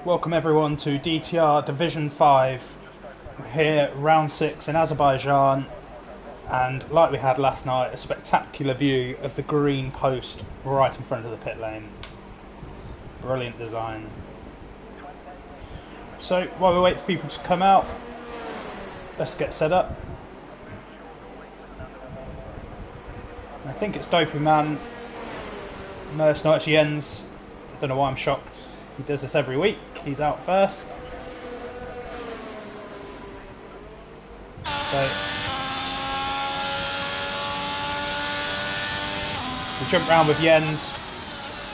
Welcome everyone to DTR Division 5. We're here, round 6 in Azerbaijan, and like we had last night, a spectacular view of the green post right in front of the pit lane. Brilliant design. So while we wait for people to come out, let's get set up. I think it's Dopey Man. No, it's not, it's Jens. I don't know why I'm shocked. He does this every week. He's out first. So we'll jump round with Jens.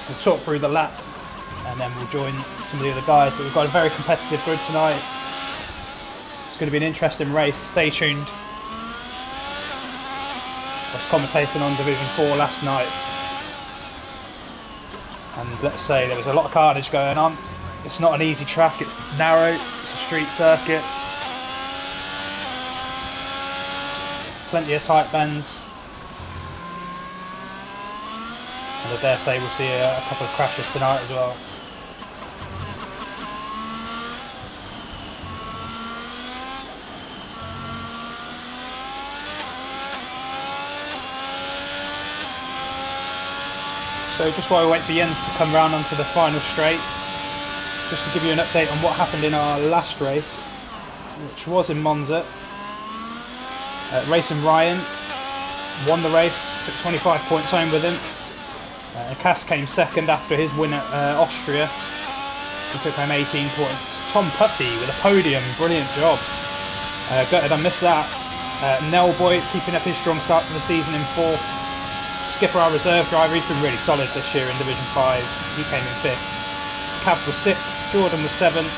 We'll talk through the lap, and then we'll join some of the other guys. But we've got a very competitive grid tonight. It's going to be an interesting race. Stay tuned. I was commentating on Division 4 last night, and let's say there was a lot of carnage going on. It's not an easy track, it's narrow, it's a street circuit. Plenty of tight bends. And I dare say we'll see a couple of crashes tonight as well. So just while we wait for Jens to come round onto the final straight, just to give you an update on what happened in our last race, which was in Monza. Racing Ryan won the race, took 25 points home with him. Cass came second after his win at Austria. He took home 18 points. Tom Putty with a podium, brilliant job. Gutted I missed that. Nellboy keeping up his strong start to the season in 4th. Skipper, our reserve driver, he's been really solid this year in Division 5. He came in 5th. Cav was 6th, Jordan was 7th,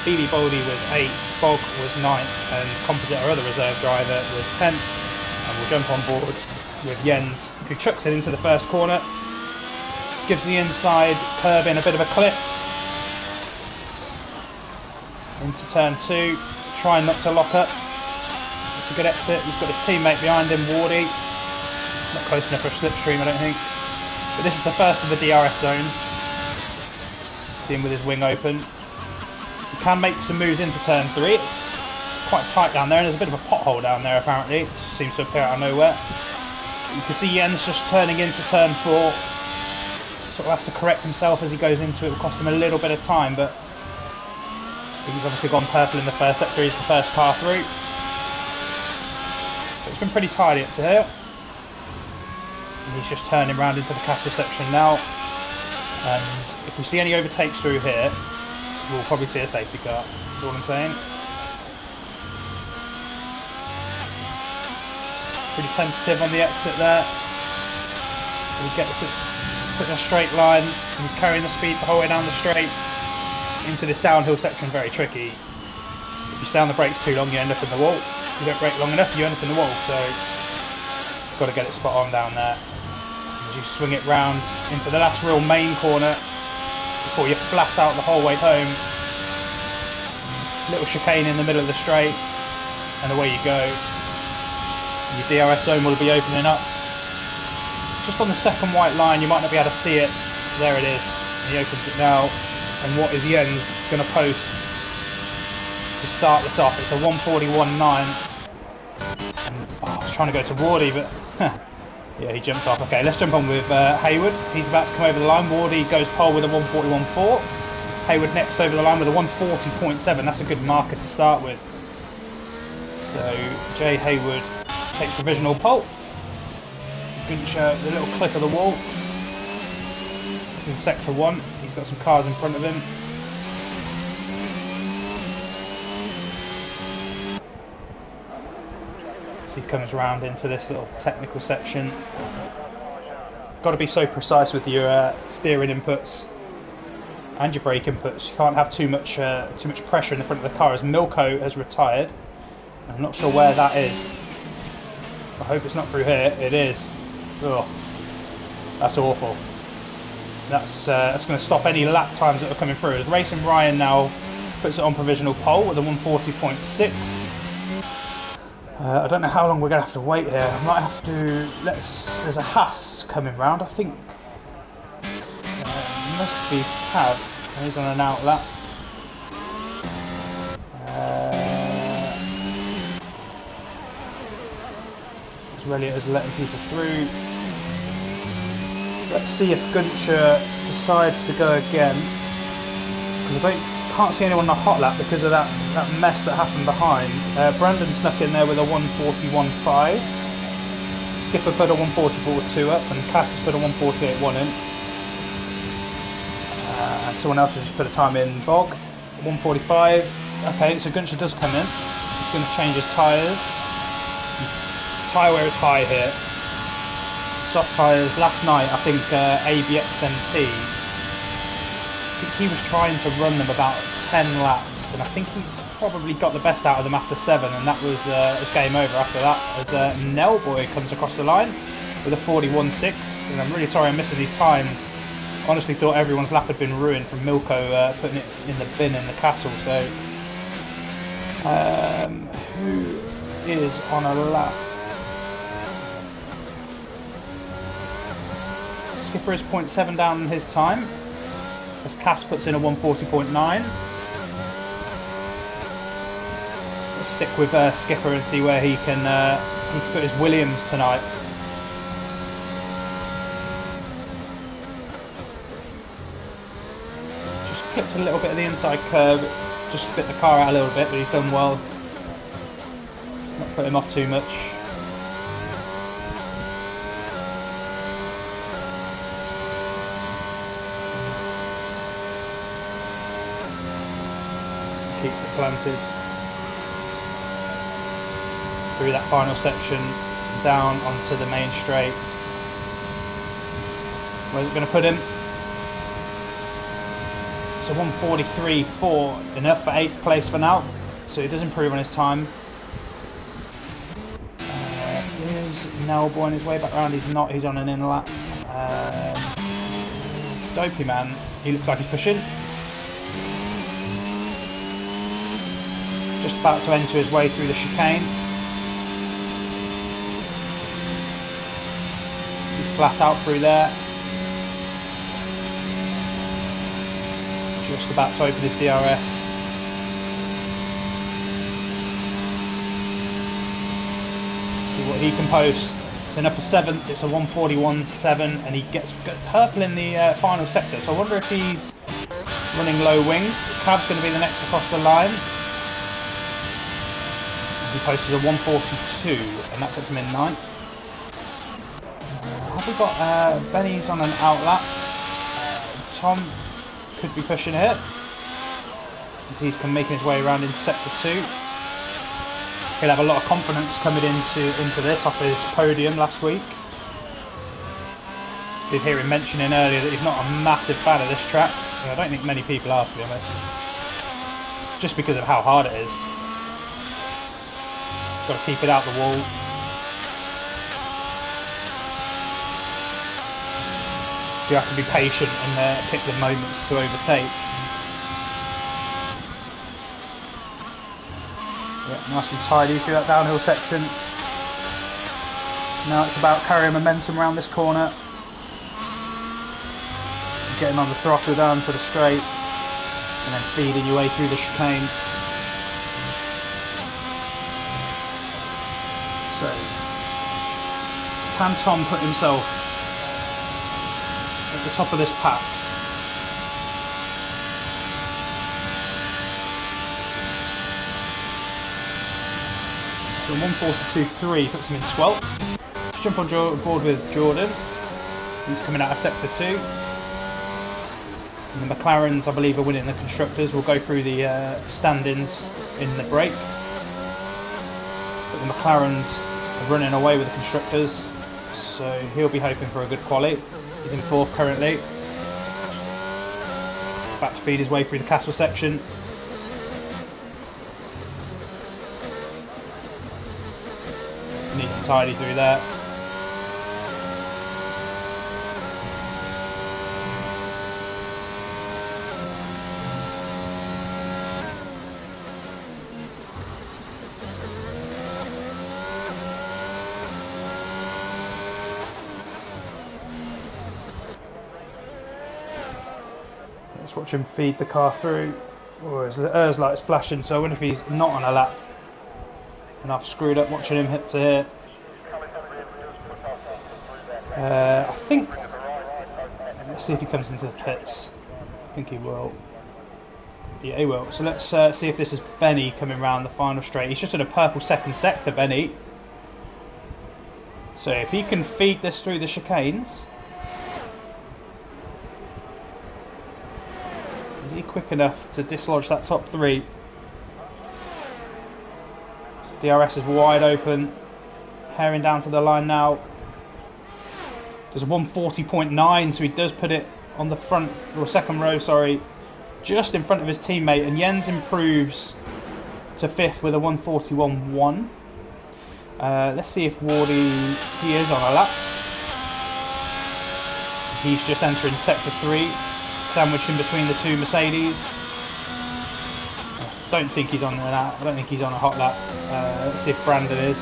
BB Boldy was 8th, Bog was 9th, and Composite, our other reserve driver, was 10th. And we'll jump on board with Jens, who chucks it into the first corner, gives the inside curb in a bit of a clip, into turn 2, trying not to lock up. It's a good exit. He's got his teammate behind him, Wardy. Not close enough for a slipstream, I don't think. But this is the first of the DRS zones. See him with his wing open. He can make some moves into turn 3. It's quite tight down there, and there's a bit of a pothole down there apparently. It seems to appear out of nowhere. You can see Jens just turning into turn 4. Sort of has to correct himself as he goes into it. It will cost him a little bit of time, but he's obviously gone purple in the first sector. He's the first car through. So it's been pretty tidy up to here. And he's just turning round into the Castle section now, and if we see any overtakes through here, we'll probably see a safety car. That's all I'm saying. Pretty tentative on the exit there. He gets it put in a straight line, and he's carrying the speed the whole way down the straight into this downhill section. Very tricky. If you stay on the brakes too long, you end up in the wall. If you don't brake long enough, you end up in the wall. So you've got to get it spot on down there. As you swing it round into the last real main corner before you flat out the whole way home. Little chicane in the middle of the straight, and away you go. Your DRS zone will be opening up. Just on the second white line, you might not be able to see it. There it is. And he opens it now. And what is Jens going to post to start this off? It's a 141.9. I was trying to go to Wardy, but yeah, he jumped off. Okay, let's jump on with Hayward. He's about to come over the line. Wardy goes pole with a 141.4. Hayward next over the line with a 140.7. That's a good marker to start with. So Jay Hayward takes provisional pole. Guncher, the little click of the wall. It's in sector 1. He's got some cars in front of him. He comes round into this little technical section. Got to be so precise with your steering inputs and your brake inputs. You can't have too much pressure in the front of the car, as Milko has retired. I'm not sure where that is. I hope it's not through here. It is. Oh, that's awful. That's going to stop any lap times that are coming through. As Racing Ryan now puts it on provisional pole with a 140.6. I don't know how long we're going to have to wait here. I might have to... There's a Haas coming round, I think. Must be Cab. He's on an out lap. radiators letting people through. Let's see if Guncher decides to go again. Because I can't see anyone on a hot lap because of that mess that happened behind. Brandon snuck in there with a 1:41.5. Skipper put a 1:44.2 up, and Cass has put a 1:48.1 in. Someone else has just put a time in. Bog, 1:45. Okay, so Guncher does come in. He's going to change his tyres. Tyre wear is high here. Soft tyres. Last night, I think ABXMT, he was trying to run them about 10 laps, and I think he probably got the best out of them after 7, and that was game over after that, as Nellboy comes across the line with a 41.6, and I'm really sorry I'm missing these times. Honestly thought everyone's lap had been ruined from Milko putting it in the bin in the castle. So who is on a lap? Skipper is 0.7 down in his time, as Cass puts in a 1:40.9. Let's stick with Skipper and see where he can put his Williams tonight. Clipped a little bit of the inside curve, just spit the car out a little bit, but he's done well. Not put him off too much. Keeps it planted. Through that final section, down onto the main straight. Where's it going to put him? So 1:43.4, enough for 8th place for now, so he does improve on his time. Is Nellboy on his way back round? He's not, he's on an in lap. Dopey Man, he looks like he's pushing. Just about to enter his way through the chicane. He's flat out through there. Just about to open his DRS. See what he can post. It's enough for 7th. It's a 1:41.7, and he gets purple in the final sector. So I wonder if he's running low wings. Cab's going to be the next across the line. He posted a 1:42, and that puts him in 9th. Have we got Benny's on an outlap? Tom could be pushing it as he's making his way around in sector 2. He'll have a lot of confidence coming into this off his podium last week. Did hear him mentioning earlier that he's not a massive fan of this track, and I don't think many people are, to be honest, just because of how hard it is. Got to keep it out the wall. You have to be patient and pick the moments to overtake. Yeah, nice and tidy through that downhill section. Now it's about carrying momentum around this corner. Getting on the throttle down to the straight, and then feeding your way through the chicane. So, can Tom put himself at the top of this pack? So 1:42.3 puts him in 12th. Let's jump on board with Jordan. He's coming out of sector 2. And the McLarens, I believe, are winning the constructors. We'll go through the stand-ins in the break. But the McLarens are running away with the constructors, so he'll be hoping for a good quali. He's in 4th currently. About to feed his way through the castle section. Neat and tidy through there. Let's watch him feed the car through. Oh, his ERS light is flashing, so I wonder if he's not on a lap. And I've screwed up watching him hit to here. I think, let's see if he comes into the pits. I think he will. Yeah, he will. So let's see if this is Benny coming round the final straight. He's just in a purple second sector, Benny. So if he can feed this through the chicanes. Is he quick enough to dislodge that top three? DRS is wide open. Herring down to the line now. There's a 140.9, so he does put it on the front, or second row, sorry, just in front of his teammate. And Jens improves to 5th with a 141.1. Let's see if Wardy, he is on a lap. He's just entering sector 3, sandwiched in between the two Mercedes. I don't think he's on a lap. I don't think he's on a hot lap. Let's see if Brandon is.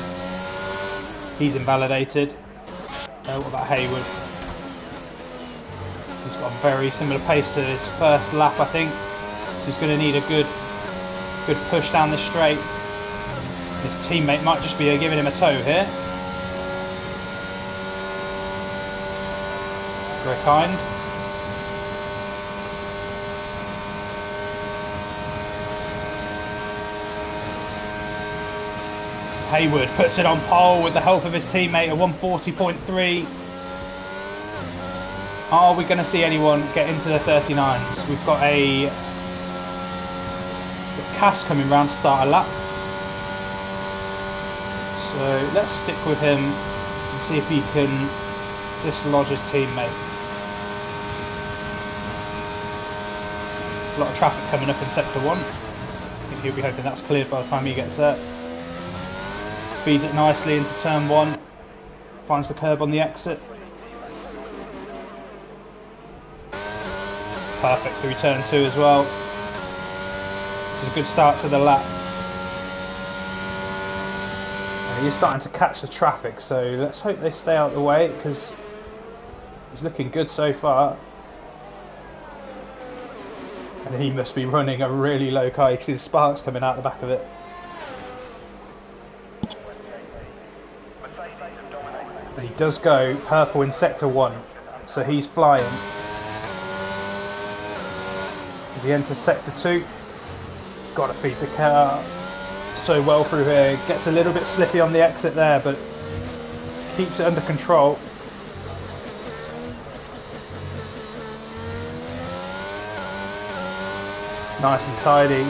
He's invalidated. What about Hayward? He's got a very similar pace to his first lap, I think. He's going to need a good push down the straight. His teammate might just be giving him a tow here. Very kind. Hayward puts it on pole with the help of his teammate, a 140.3. Are we going to see anyone get into the 39s? We've got a Cass coming round to start a lap. So let's stick with him and see if he can dislodge his teammate. A lot of traffic coming up in sector 1. I think he'll be hoping that's cleared by the time he gets there. Feeds it nicely into turn 1. Finds the curb on the exit. Perfect through turn 2 as well. This is a good start to the lap. And he's starting to catch the traffic, so let's hope they stay out of the way, because he's looking good so far. And he must be running a really low car. You can see the sparks coming out the back of it. But he does go purple in sector 1, so he's flying. As he enters sector 2, got to feed the car so well through here. Gets a little bit slippy on the exit there, but keeps it under control. Nice and tidy.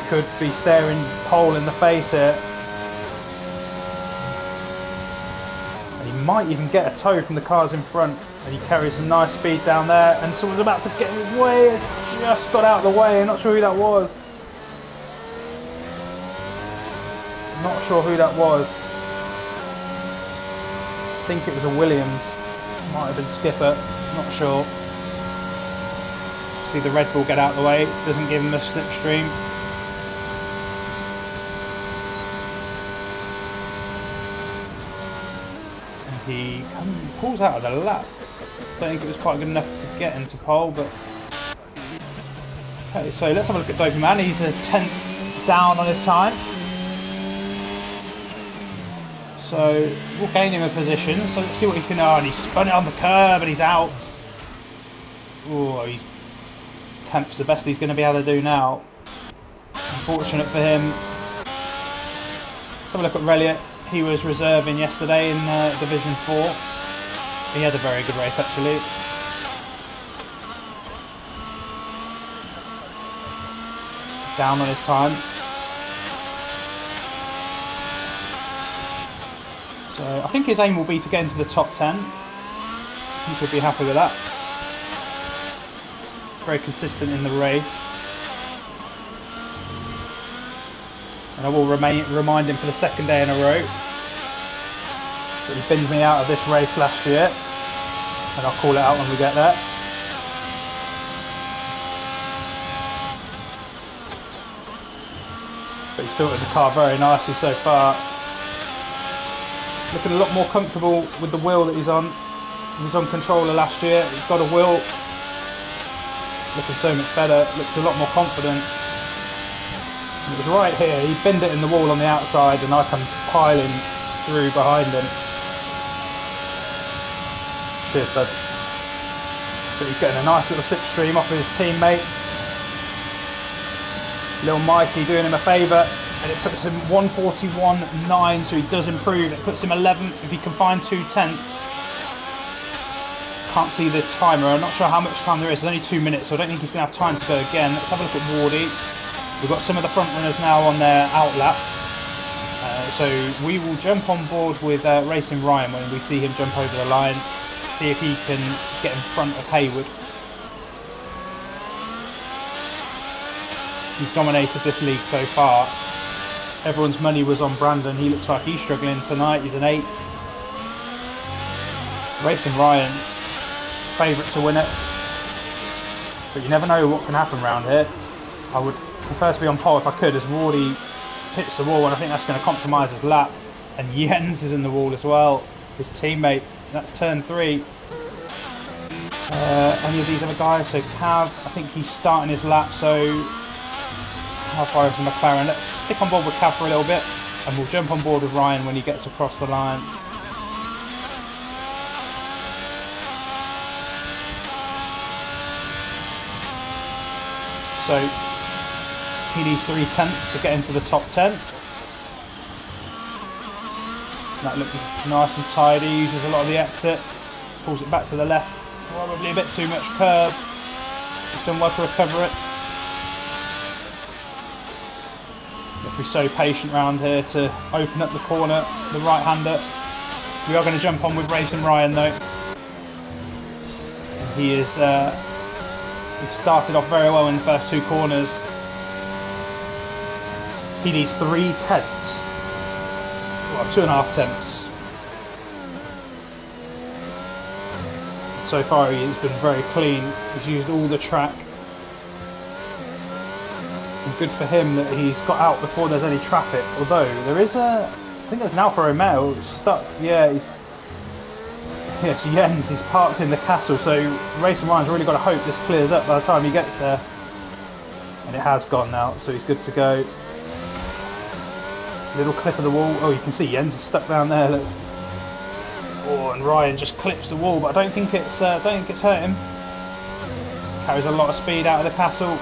Could be staring pole in the face here. Might even get a tow from the cars in front, and he carries some nice speed down there, and someone's about to get in his way. Just got out of the way. I'm not sure who that was. Not sure who that was. I think it was a Williams. Might have been Skipper. Not sure. See the Red Bull get out of the way. Doesn't give him a slipstream. He pulls out of the lap. Don't think it was quite good enough to get into pole, but okay. So let's have a look at Doberman. He's a 10th down on his time, so we'll gain him a position. So let's see what he can. Oh, and he spun it on the curb and he's out. Oh, he's 10th's the best he's going to be able to do now. Unfortunate for him. Let's have a look at Reliot. He was reserving yesterday in Division 4. He had a very good race actually. Down on his time. So I think his aim will be to get into the top 10. I think he'll be happy with that. Very consistent in the race. And I will remind him for the second day in a row that he binned me out of this race last year, and I'll call it out when we get there. But he's filtered the car very nicely so far. Looking a lot more comfortable with the wheel that he's on. He was on controller last year. He's got a wheel. Looking so much better. Looks a lot more confident. It was right here. He binned it in the wall on the outside, and I come piling through behind him. Cheers, bud. But he's getting a nice little slipstream off of his teammate. Little Mikey doing him a favour, and it puts him 141.9, so he does improve. It puts him 11th if he can find 2 tenths. Can't see the timer. I'm not sure how much time there is. There's only 2 minutes, so I don't think he's going to have time to go again. Let's have a look at Wardy. We've got some of the front runners now on their outlap. So we will jump on board with Racing Ryan when we see him jump over the line. See if he can get in front of Hayward. He's dominated this league so far. Everyone's money was on Brandon. He looks like he's struggling tonight. He's an 8. Racing Ryan, favourite to win it. But you never know what can happen around here. I would prefer to be on pole if I could, as Wardy hits the wall, and I think that's going to compromise his lap. And Jens is in the wall as well, his teammate. That's turn 3. Any of these other guys? So Cav, I think he's starting his lap, so how far is the McLaren? Let's stick on board with Cav for a little bit, and we'll jump on board with Ryan when he gets across the line. So he needs 3 tenths to get into the top 10. That looks nice and tidy. Uses a lot of the exit, pulls it back to the left. Probably a bit too much curb. He's done well to recover it. If we're so patient around here to open up the corner, the right-hander. We are going to jump on with Racing Ryan though. He is. He started off very well in the first 2 corners. He needs 3 tenths. Well, 2.5 tenths. So far he's been very clean. He's used all the track. And good for him that he's got out before there's any traffic. Although there is I think there's an Alfa Romeo stuck. Yeah, yes, Jens, he's parked in the castle, so Racing Ryan's really got to hope this clears up by the time he gets there. And it has gone now, so he's good to go. Little clip of the wall. Oh, you can see Jens is stuck down there. Look. Oh, and Ryan just clips the wall, but I don't think it's hurt him. Carries a lot of speed out of the castle.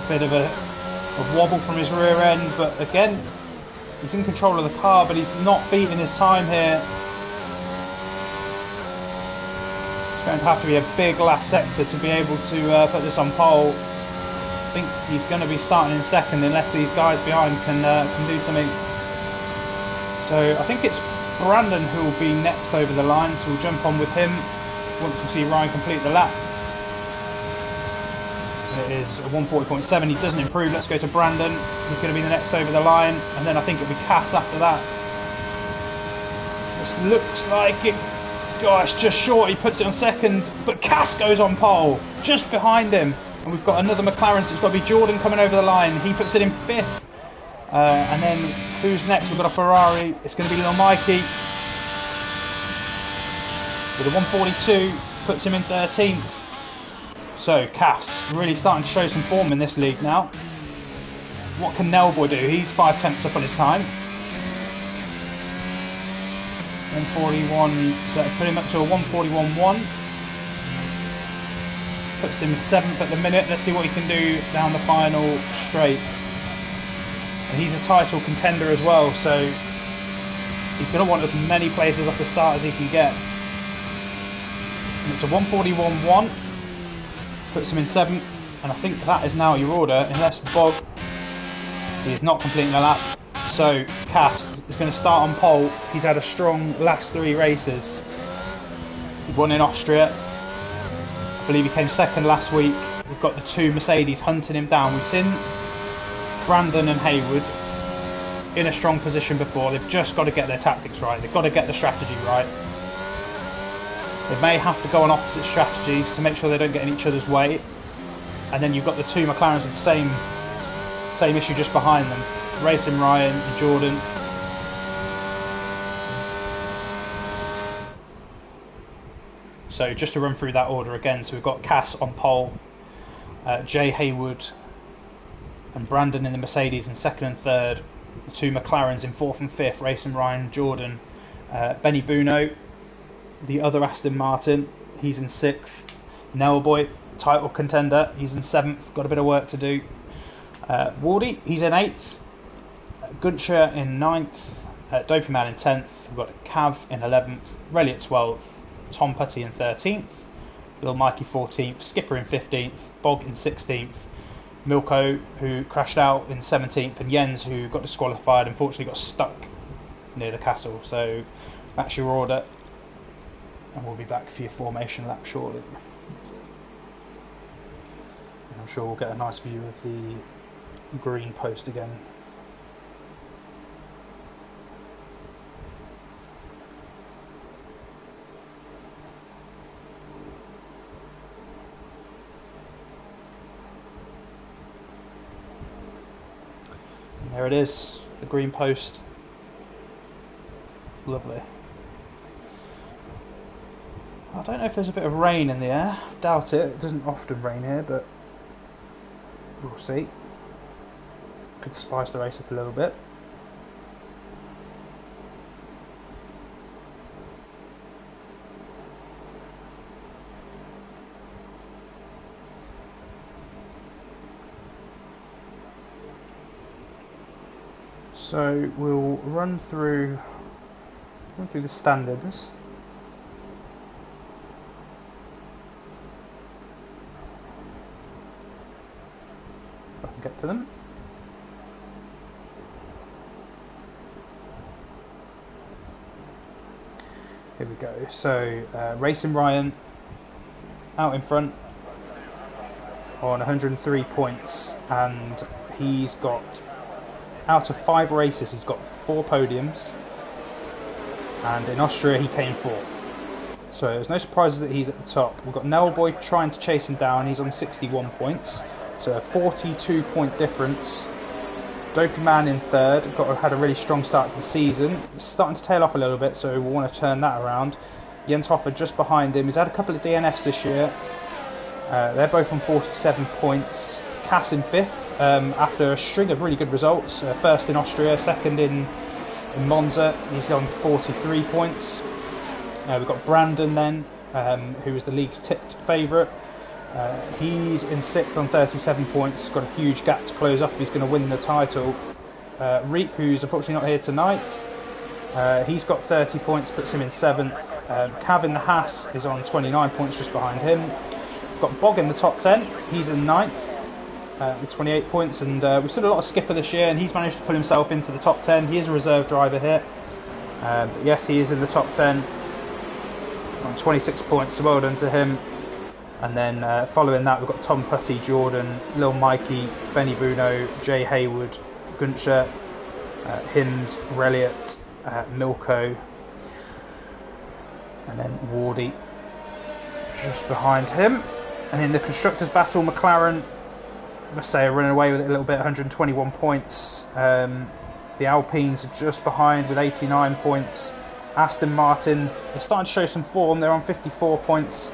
Bit of a wobble from his rear end, but again he's in control of the car, but he's not beating his time here. It's going to have to be a big last sector to be able to put this on pole. I think he's going to be starting in second unless these guys behind can do something. So I think it's Brandon who will be next over the line, so we'll jump on with him once we see Ryan complete the lap. It is 140.7. He doesn't improve. Let's go to Brandon. He's going to be the next over the line, and then I think it'll be Cass after that. This looks like it. Gosh, just short. He puts it on second, but Cass goes on pole just behind him, and we've got another McLaren. So it's got to be Jordan coming over the line. He puts it in 5th, and then who's next? We've got a Ferrari. It's going to be Little Mikey with a 142. Puts him in 13th. So Cass really starting to show some form in this league now. What can Nelboy do? He's 5 tenths up on his time. 141, so put him up to a 141.1. Puts him 7th at the minute. Let's see what he can do down the final straight. And he's a title contender as well, so he's going to want as many places off the start as he can get. And it's a 141.1. Puts him in 7th, and I think that is now your order, unless Bob is not completing the lap. So Cass is going to start on pole. He's had a strong last 3 races. He won in Austria. I believe he came 2nd last week. We've got the 2 Mercedes hunting him down. We've seen Brandon and Hayward in a strong position before. They've just got to get their tactics right. They've got to get the strategy right. They may have to go on opposite strategies to make sure they don't get in each other's way. And then you've got the 2 McLarens with the same issue just behind them. Racing Ryan and Jordan. So just to run through that order again, so we've got Cass on pole, Jay Haywood and Brandon in the Mercedes in second and third, the two McLarens in fourth and fifth, Racing Ryan, Jordan, Benny Buno, the other Aston Martin, he's in sixth, Boy, title contender, he's in seventh, got a bit of work to do, Wardy, he's in eighth, Gunscher in ninth, Dopey Man in 10th, we've got Cav in 11th, Relly at 12th, Tom Putty in 13th, Lil Mikey 14th, Skipper in 15th, Bog in 16th, Milko, who crashed out in 17th, and Jens, who got disqualified, unfortunately got stuck near the castle. So that's your order, and we'll be back for your formation lap shortly. And I'm sure we'll get a nice view of the green post again. There it is, the green post. Lovely. I don't know if there's a bit of rain in the air. Doubt it. It doesn't often rain here, but we'll see. Could spice the race up a little bit. So we'll run through the standards. If I can get to them. Here we go. So Racing Ryan out in front on 103 points, and he's got, out of 5 races, he's got 4 podiums, and in Austria he came 4th. So there's no surprises that he's at the top. We've got Boy trying to chase him down. He's on 61 points, so a 42 point difference. Dopey Man in third, had a really strong start to the season. It's starting to tail off a little bit, so we'll want to turn that around. Jens Hoffer just behind him. He's had a couple of DNFs this year. They're both on 47 points. Cass in 5th. After a string of really good results, first in Austria, second in Monza, he's on 43 points. We've got Brandon then, who is the league's tipped favourite. He's in 6th on 37 points, got a huge gap to close up if he's going to win the title. Reap, who's unfortunately not here tonight, he's got 30 points, puts him in 7th. Cav in the Haas is on 29 points, just behind him. We've got Bog in the top 10, he's in 9th. With 28 points, and we've seen a lot of Skipper this year, and he's managed to put himself into the top 10. He is a reserve driver here, but yes, he is in the top 10 on 26 points, so well done to him. And then following that, we've got Tom Putty, Jordan, Lil Mikey, Benny Buno, Jay Haywood, Gunscher, Hims, Reliot, Milko, and then Wardy just behind him. And in the constructors' battle, McLaren, I must say, are running away with it a little bit, 121 points. The Alpines are just behind with 89 points. Aston Martin, they're starting to show some form. They're on 54 points,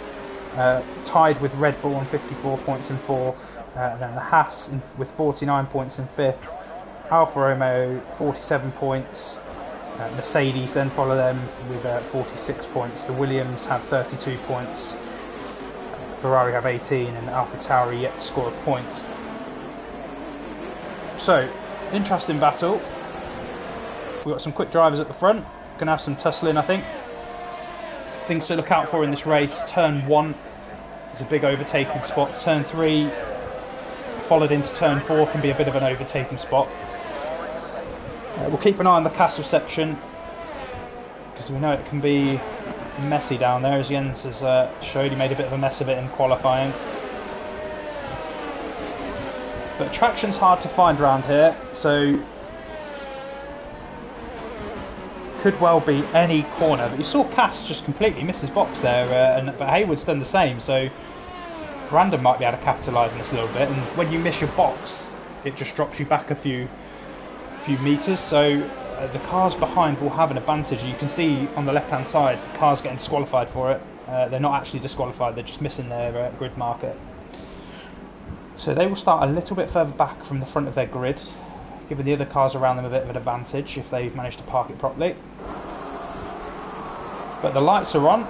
tied with Red Bull on 54 points in 4th. And then the Haas with 49 points in 5th. Alfa Romeo, 47 points. Mercedes then follow them with 46 points. The Williams have 32 points. Ferrari have 18, and AlphaTauri yet to score a point. So, interesting battle. We've got some quick drivers at the front. Going to have some tussling, I think. Things to look out for in this race. Turn 1 is a big overtaking spot. Turn 3, followed into turn 4, can be a bit of an overtaking spot. We'll keep an eye on the castle section, because we know it can be messy down there, as Jens has showed. He made a bit of a mess of it in qualifying. But traction's hard to find around here, so could well be any corner. But you saw Cass just completely miss his box there, but Haywood's done the same, so Brandon might be able to capitalise on this a little bit. And when you miss your box, it just drops you back a few meters. So the cars behind will have an advantage. You can see on the left-hand side, the cars getting disqualified for it. They're not actually disqualified, they're just missing their grid marker. So they will start a little bit further back from the front of their grid, giving the other cars around them a bit of an advantage if they've managed to park it properly. But the lights are on.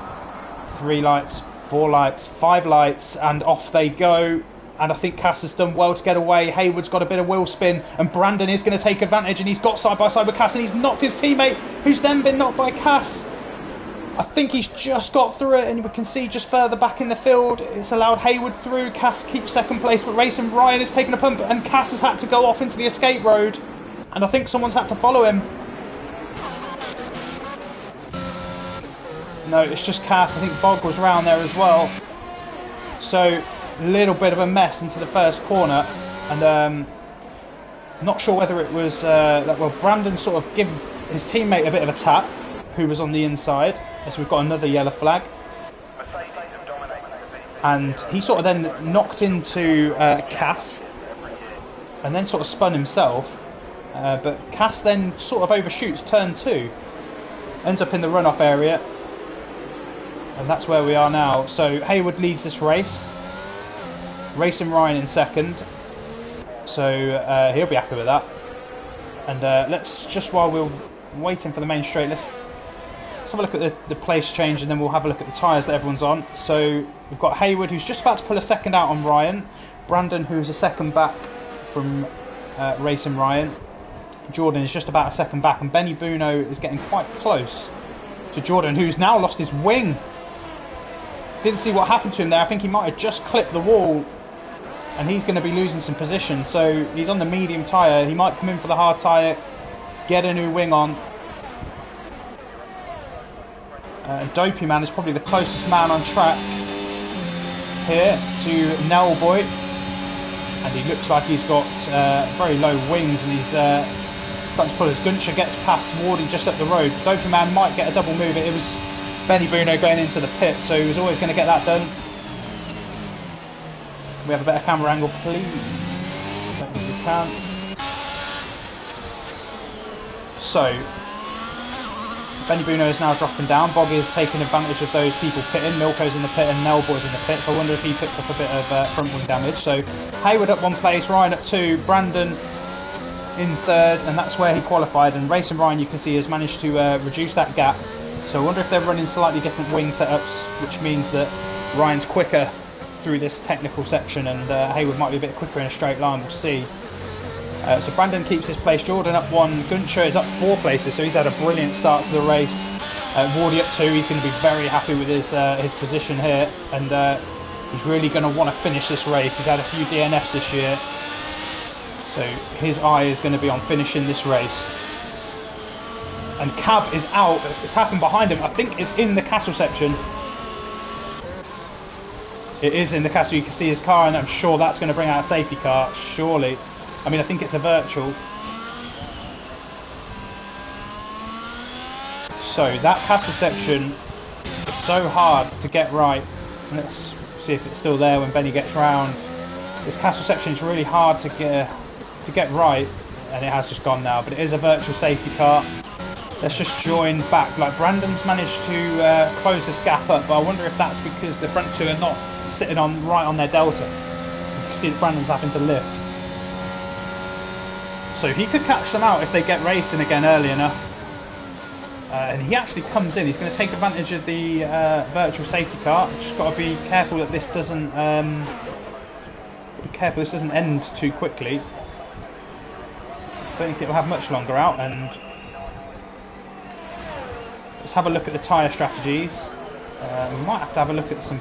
3 lights, 4 lights, 5 lights, and off they go. And I think Cass has done well to get away. Hayward's got a bit of wheel spin, and Brandon is going to take advantage, and he's got side by side with Cass, and he's knocked his teammate, who's then been knocked by Cass. I think he's just got through it, and we can see just further back in the field, it's allowed Hayward through. Cass keeps second place, but Racing Ryan has taken a pump, and Cass has had to go off into the escape road, and I think someone's had to follow him. No, it's just Cass. I think Bog was around there as well. So, a little bit of a mess into the first corner, and not sure whether it was well, Brandon sort of gave his teammate a bit of a tap, who was on the inside, as we've got another yellow flag, and he sort of then knocked into Cass, and then sort of spun himself, but Cass then sort of overshoots turn 2, ends up in the runoff area. And that's where we are now. So Hayward leads this race. Racing Ryan in second. So he'll be happy with that. And let's just, while we're waiting for the main straight, let's have a look at the place change, and then we'll have a look at the tyres that everyone's on. So we've got Hayward, who's just about to pull a second out on Ryan. Brandon, who's a second back from Racing Ryan. Jordan is just about a second back, and Benny Buno is getting quite close to Jordan, who's now lost his wing. Didn't see what happened to him there. I think he might have just clipped the wall, and he's going to be losing some position. So he's on the medium tyre. He might come in for the hard tyre, get a new wing on. Dopey Man is probably the closest man on track here to Nellboy, and he looks like he's got very low wings, and he's starting to pull as Guncher gets past Wardy just up the road. Dopey Man might get a double move. It was Benny Bruno going into the pit, so he was always going to get that done. Can we have a better camera angle, please? I don't think we can. So Benny Bruno is now dropping down. Boggy is taking advantage of those people pitting. Milko's in the pit and Nellboy's in the pit, so I wonder if he picked up a bit of front wing damage. So Hayward up 1 place, Ryan up 2, Brandon in 3rd, and that's where he qualified. And Racing Ryan, you can see, has managed to reduce that gap. So I wonder if they're running slightly different wing setups, which means that Ryan's quicker through this technical section, and Hayward might be a bit quicker in a straight line. We'll see. So Brandon keeps his place. Jordan up 1. Guncher is up 4 places, so he's had a brilliant start to the race. Wardy up 2. He's going to be very happy with his position here, and he's really going to want to finish this race. He's had a few DNFs this year, so his eye is going to be on finishing this race. And Cav is out. It's happened behind him. I think it's in the castle section. It is in the castle. You can see his car, and I'm sure that's going to bring out a safety car, surely. I mean, I think it's a virtual. So that castle section is so hard to get right. Let's see if it's still there when Benny gets round. This castle section is really hard to get right, and it has just gone now. But it is a virtual safety car. Let's just join back. Like, Brandon's managed to close this gap up, but I wonder if that's because the front two are not sitting on right on their delta. You can see that Brandon's having to lift. So he could catch them out if they get racing again early enough. And he actually comes in. He's going to take advantage of the virtual safety car. Just got to be careful that this doesn't end too quickly. Don't think it will have much longer out. And let's have a look at the tyre strategies. We might have to have a look at some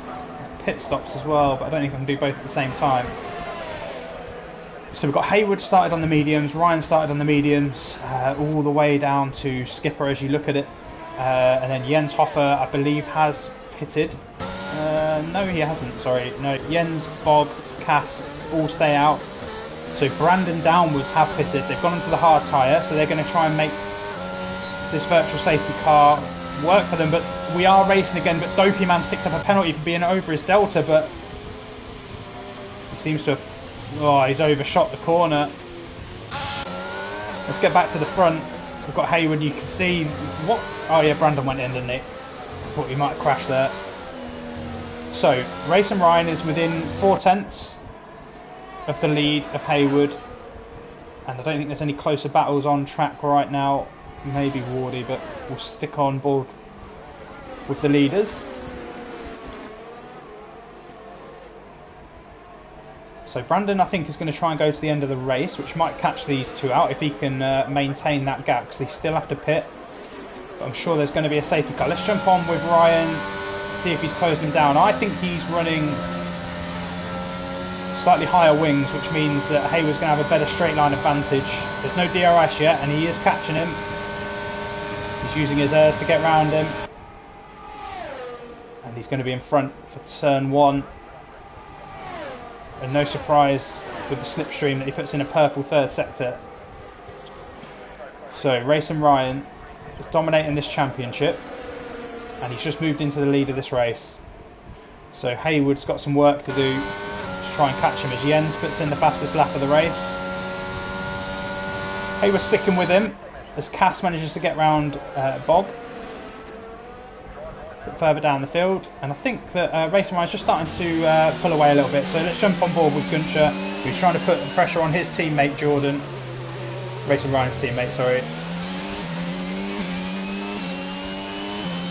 pit stops as well, but I don't think I can do both at the same time. So we've got Hayward started on the mediums, Ryan started on the mediums, all the way down to Skipper as you look at it. And then Jens Hoffer, I believe, has pitted. No, he hasn't, sorry. No, Jens, Bob, Cass all stay out. So Brandon downwards have pitted. They've gone into the hard tyre, so they're going to try and make this virtual safety car work for them. But we are racing again, but Dopey Man's picked up a penalty for being over his delta, but he seems to have... Oh, he's overshot the corner. Let's get back to the front. We've got Hayward, you can see what... Oh yeah, Brandon went in, didn't he? Thought he might have crashed there. So, Racing Ryan is within 4/10 of the lead of Hayward. And I don't think there's any closer battles on track right now. Maybe Wardy, but we'll stick on board with the leaders. So Brandon, I think, is going to try and go to the end of the race, which might catch these two out if he can maintain that gap, because they still have to pit. But I'm sure there's going to be a safety car. Let's jump on with Ryan, see if he's closed him down. I think he's running slightly higher wings, which means that Hayward's going to have a better straight line advantage. There's no DRS yet, and he is catching him. He's using his airs to get round him. And he's going to be in front for turn 1. And no surprise with the slipstream that he puts in a purple third sector. So Racing Ryan is dominating this championship, and he's just moved into the lead of this race. So Hayward's got some work to do to try and catch him as Jens puts in the fastest lap of the race. Hayward's sticking with him as Cass manages to get round Bog further down the field, and I think that Racing Ryan's just starting to pull away a little bit. So let's jump on board with Günther, who's trying to put pressure on his teammate Jordan. Racing Ryan's teammate, sorry.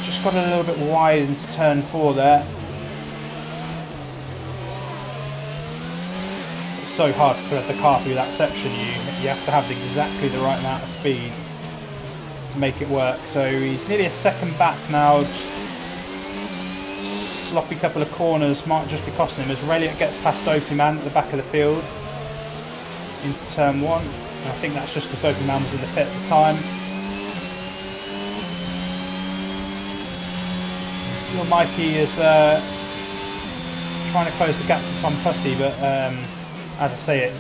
Just got a little bit wide into turn 4 there. It's so hard to thread the car through that section. You have to have exactly the right amount of speed to make it work. So he's nearly a second back now. Sloppy couple of corners might just be costing him as Reliot gets past Dopey Man at the back of the field into turn 1, and I think that's just because Dopey Man was in the pit at the time. Your Mikey is trying to close the gap to Tom Putty, but as I say it,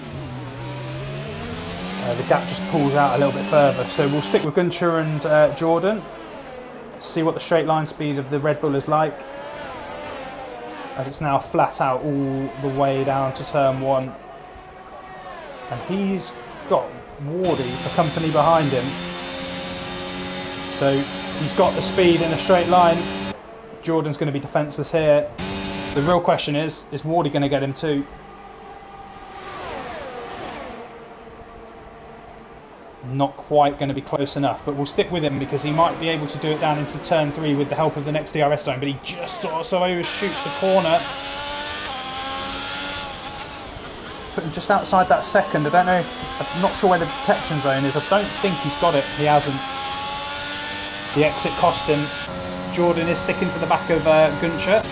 the gap just pulls out a little bit further. So we'll stick with Günther and Jordan, see what the straight line speed of the Red Bull is like, as it's now flat out all the way down to turn 1. And he's got Wardy for company behind him. So he's got the speed in a straight line. Jordan's going to be defenceless here. The real question is Wardy going to get him too? Not quite going to be close enough, but we'll stick with him because he might be able to do it down into turn 3 with the help of the next DRS zone, but he just sort of overshoots the corner. Putting just outside that second. I don't know, I'm not sure where the detection zone is. I don't think he's got it. He hasn't. The exit cost him. Jordan is sticking to the back of Günther,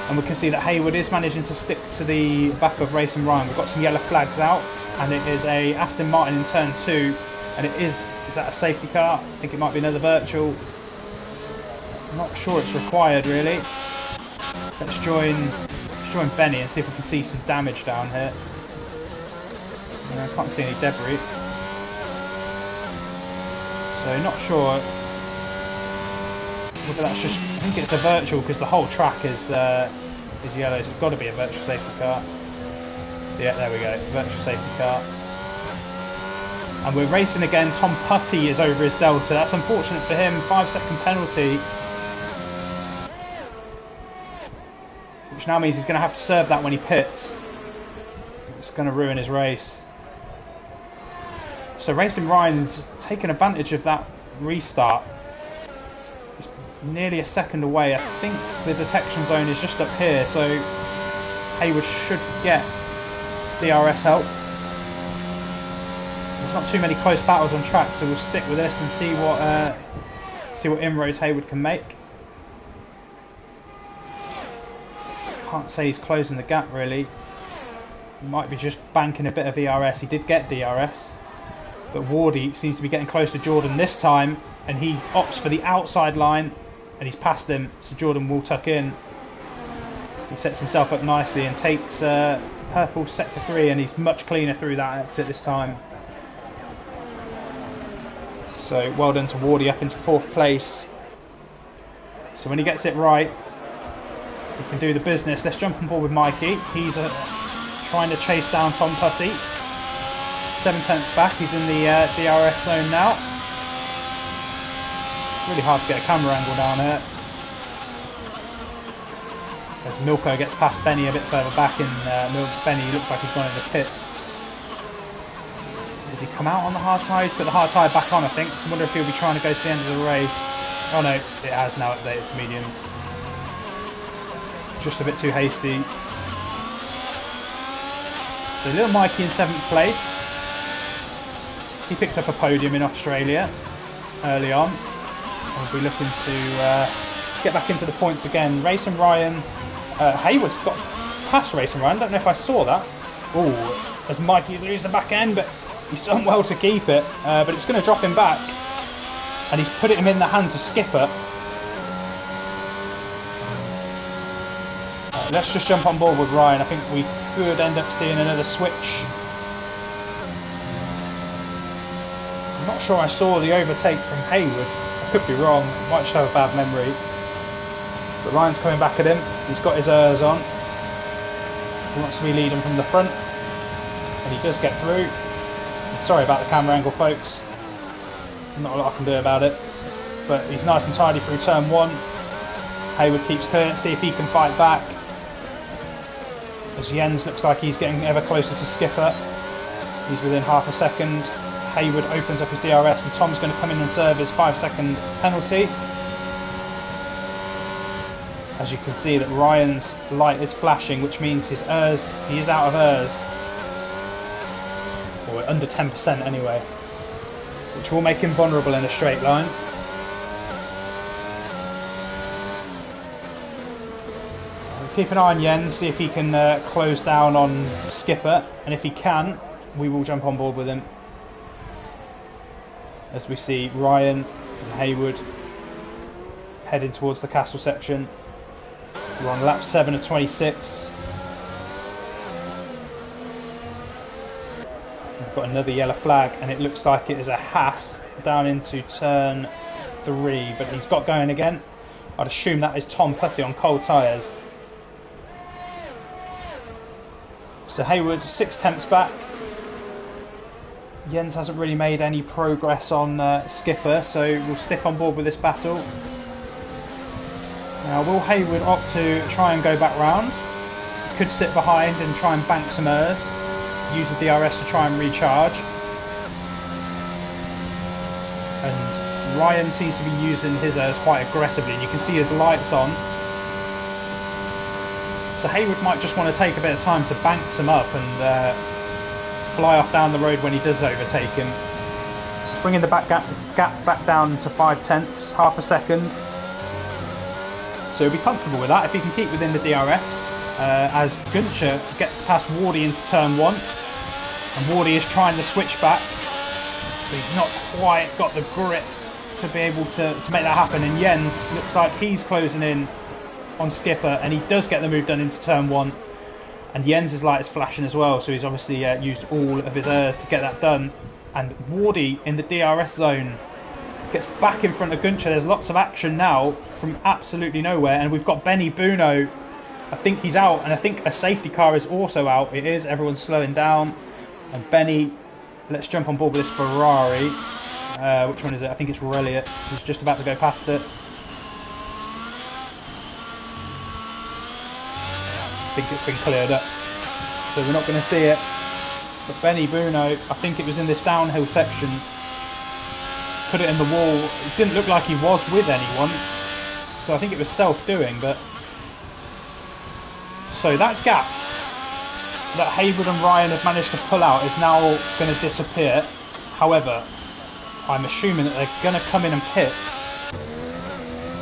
and we can see that Hayward is managing to stick to the back of Racing Ryan. We've got some yellow flags out, and it is a Aston Martin in turn 2. And it is that a safety car? I think it might be another virtual. I'm not sure it's required really. Let's join Benny and see if we can see some damage down here. I can't see any debris. So not sure whether that's just, I think it's a virtual because the whole track is yellow, so it's got to be a virtual safety car. Yeah, there we go, virtual safety car. And we're racing again. Tom Putty is over his delta. That's unfortunate for him. 5-second penalty, which now means he's going to have to serve that when he pits. It's going to ruin his race. So Racing Ryan's taken advantage of that restart. It's nearly a second away. I think the detection zone is just up here, so Hayward should get DRS help. There's not too many close battles on track, so we'll stick with this and see what inroads Hayward can make. Can't say he's closing the gap really. He might be just banking a bit of ERS. He did get DRS, but Wardy seems to be getting close to Jordan this time, and he opts for the outside line, and he's past him, so Jordan will tuck in. He sets himself up nicely and takes purple sector 3, and he's much cleaner through that exit this time. So well done to Wardy, up into 4th place. So when he gets it right, he can do the business. Let's jump on board with Mikey. He's trying to chase down Tom Putty. 7/10 back, he's in the DRS zone now. Really hard to get a camera angle down here. As Milko gets past Benny a bit further back in, Benny looks like he's gone in the pit. Does he come out on the hard tyre? He's put the hard tyre back on, I think. I wonder if he'll be trying to go to the end of the race. Oh no, it has now updated to mediums. Just a bit too hasty. So little Mikey in 7th place. He picked up a podium in Australia early on. We'll be looking to get back into the points again. Racing Ryan, Hayward's got past Racing Ryan. Don't know if I saw that. Oh, as Mikey's losing the back end, but he's done well to keep it. But it's going to drop him back, and he's put him in the hands of Skipper. Let's just jump on board with Ryan. I think we could end up seeing another switch. I'm not sure I saw the overtake from Hayward. I could be wrong. Might just have a bad memory. But Ryan's coming back at him. He's got his ERS on. He wants to be leading from the front. And he does get through. Sorry about the camera angle, folks. Not a lot I can do about it. But he's nice and tidy through turn 1. Hayward keeps clear. Let's see if he can fight back. As Jens looks like he's getting ever closer to Skipper. He's within half a second. Hayward opens up his DRS and Tom's going to come in and serve his 5-second penalty. As you can see that Ryan's light is flashing, which means his ERS, he is out of ERS. Or under 10% anyway. Which will make him vulnerable in a straight line. Keep an eye on Jens, see if he can close down on Skipper, and if he can, we will jump on board with him. As we see Ryan and Hayward heading towards the castle section. We're on lap 7 of 26. We've got another yellow flag, and it looks like it is a Haas down into turn 3, but he's got going again. I'd assume that is Tom Putty on cold tyres. So Hayward 6/10 back. Jens hasn't really made any progress on Skipper, so we'll stick on board with this battle. Now will Hayward opt to try and go back round? Could sit behind and try and bank some ERS. Use the DRS to try and recharge. And Ryan seems to be using his ERS quite aggressively, and you can see his lights on. So Hayward might just want to take a bit of time to bank some up and fly off down the road when he does overtake him. He's bringing the gap back down to 5/10, half a second. So he'll be comfortable with that if he can keep within the DRS. As Guncher gets past Wardy into turn 1. And Wardy is trying to switch back. But he's not quite got the grip to be able to make that happen. And Jens looks like he's closing in on Skipper, and he does get the move done into turn 1, and Jens's light is flashing as well, so he's obviously used all of his ERS to get that done. And Wardy in the DRS zone gets back in front of Guncher. There's lots of action now from absolutely nowhere, and we've got Benny Buno. I think he's out, and I think a safety car is also out. It is, everyone's slowing down, and Benny, let's jump on board with this Ferrari. Which one is it? I think it's Reliot, who's just about to go past it. I think it's been cleared up, so we're not going to see it. But Benny Buno, I think it was in this downhill section, put it in the wall. It didn't look like he was with anyone, so I think it was self-doing. But so that gap that Hayward and Ryan have managed to pull out is now going to disappear. However, I'm assuming that they're going to come in and pit.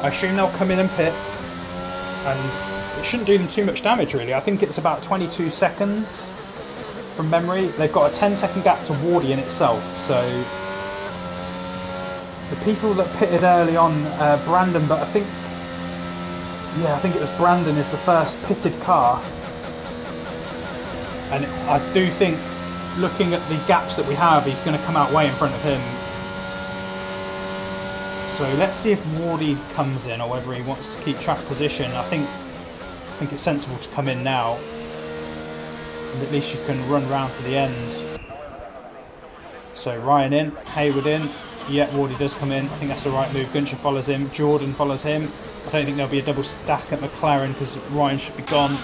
I assume they'll come in and pit, and it shouldn't do them too much damage really. I think it's about 22 seconds from memory. They've got a 10-second gap to Wardy in itself. So the people that pitted early on, Brandon, but I think it was Brandon is the first pitted car. And I do think, looking at the gaps that we have, he's going to come out way in front of him. So let's see if Wardy comes in, or whether he wants to keep track position. I think it's sensible to come in now, and at least you can run round to the end. So Ryan in, Hayward in, Yeah, Wardy does come in. I think that's the right move. Guncher follows him. Jordan follows him. I don't think there'll be a double stack at McLaren because Ryan should be gone.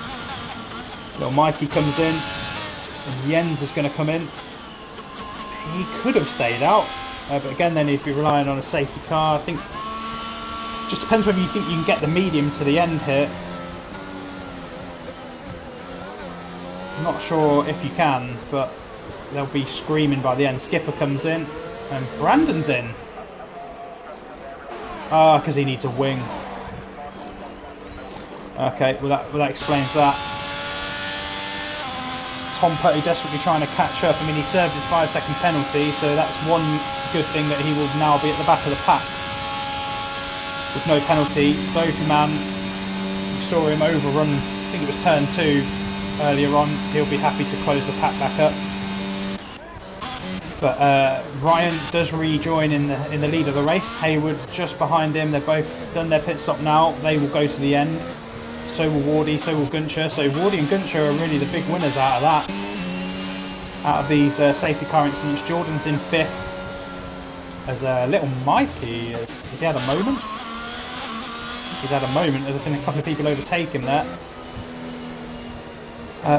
Little Mikey comes in. And Jens is going to come in. He could have stayed out. But again, then he'd be relying on a safety car. I think it just depends whether you think you can get the medium to the end here. I'm not sure if you can, but they'll be screaming by the end. Skipper comes in. And Brandon's in. Ah, because he needs a wing. Okay, well that explains that. Tom Putty desperately trying to catch up. I mean, he served his 5-second penalty, so that's one good thing that he will now be at the back of the pack. With no penalty. Dokeman, we saw him overrun, I think it was turn 2 earlier on. He'll be happy to close the pack back up. But Ryan does rejoin in the lead of the race. Hayward just behind him. They've both done their pit stop now. They will go to the end. So will Wardy, so will Guncher. So Wardy and Guncher are really the big winners out of that. Out of these safety car incidents. Jordan's in 5th. As little Mikey, has he had a moment? He's had a moment. There's been a couple of people overtake him there.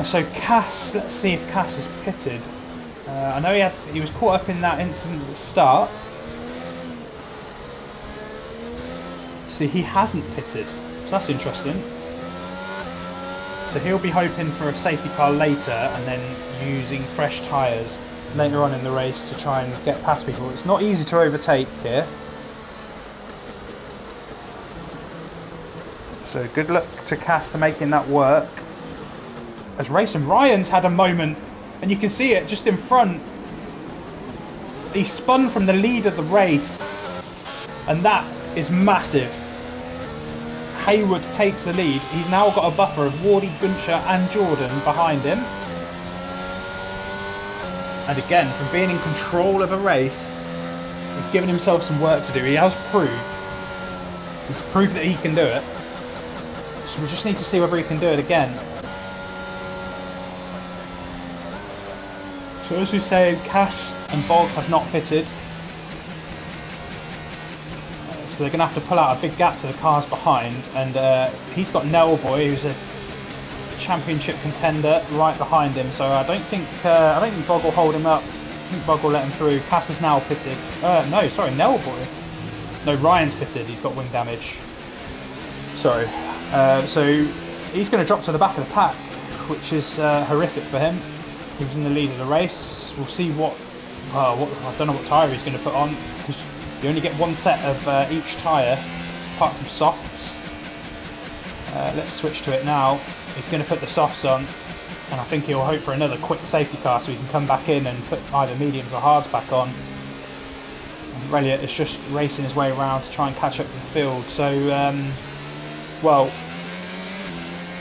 So Cass, let's see if Cass is pitted. I know he was caught up in that incident at the start. See, he hasn't pitted, so that's interesting. So he'll be hoping for a safety car later and then using fresh tyres later on in the race to try and get past people. It's not easy to overtake here. So good luck to Cass to making that work. As Racing Ryan's had a moment. And you can see it just in front. He spun from the lead of the race. And that is massive. Hayward takes the lead. He's now got a buffer of Wardy, Guncher and Jordan behind him. And again, from being in control of a race, he's given himself some work to do. He has proved. He's proved that he can do it. So we just need to see whether he can do it again. So as we say, Cass and Bog have not pitted. So they're going to have to pull out a big gap to the cars behind. And he's got Nelboy, who's a championship contender, right behind him. So I don't think Bog will hold him up. I think Bog will let him through. Cass is now pitted. No, sorry, Nelboy. No, Ryan's pitted. He's got wing damage. Sorry. So he's going to drop to the back of the pack, which is horrific for him. He was in the lead of the race. We'll see what I don't know what tyre he's going to put on. You only get one set of each tyre, apart from softs. Let's switch to it now. He's going to put the softs on, and I think he'll hope for another quick safety car so he can come back in and put either mediums or hards back on. And Elliott is just racing his way around to try and catch up to the field. So, well,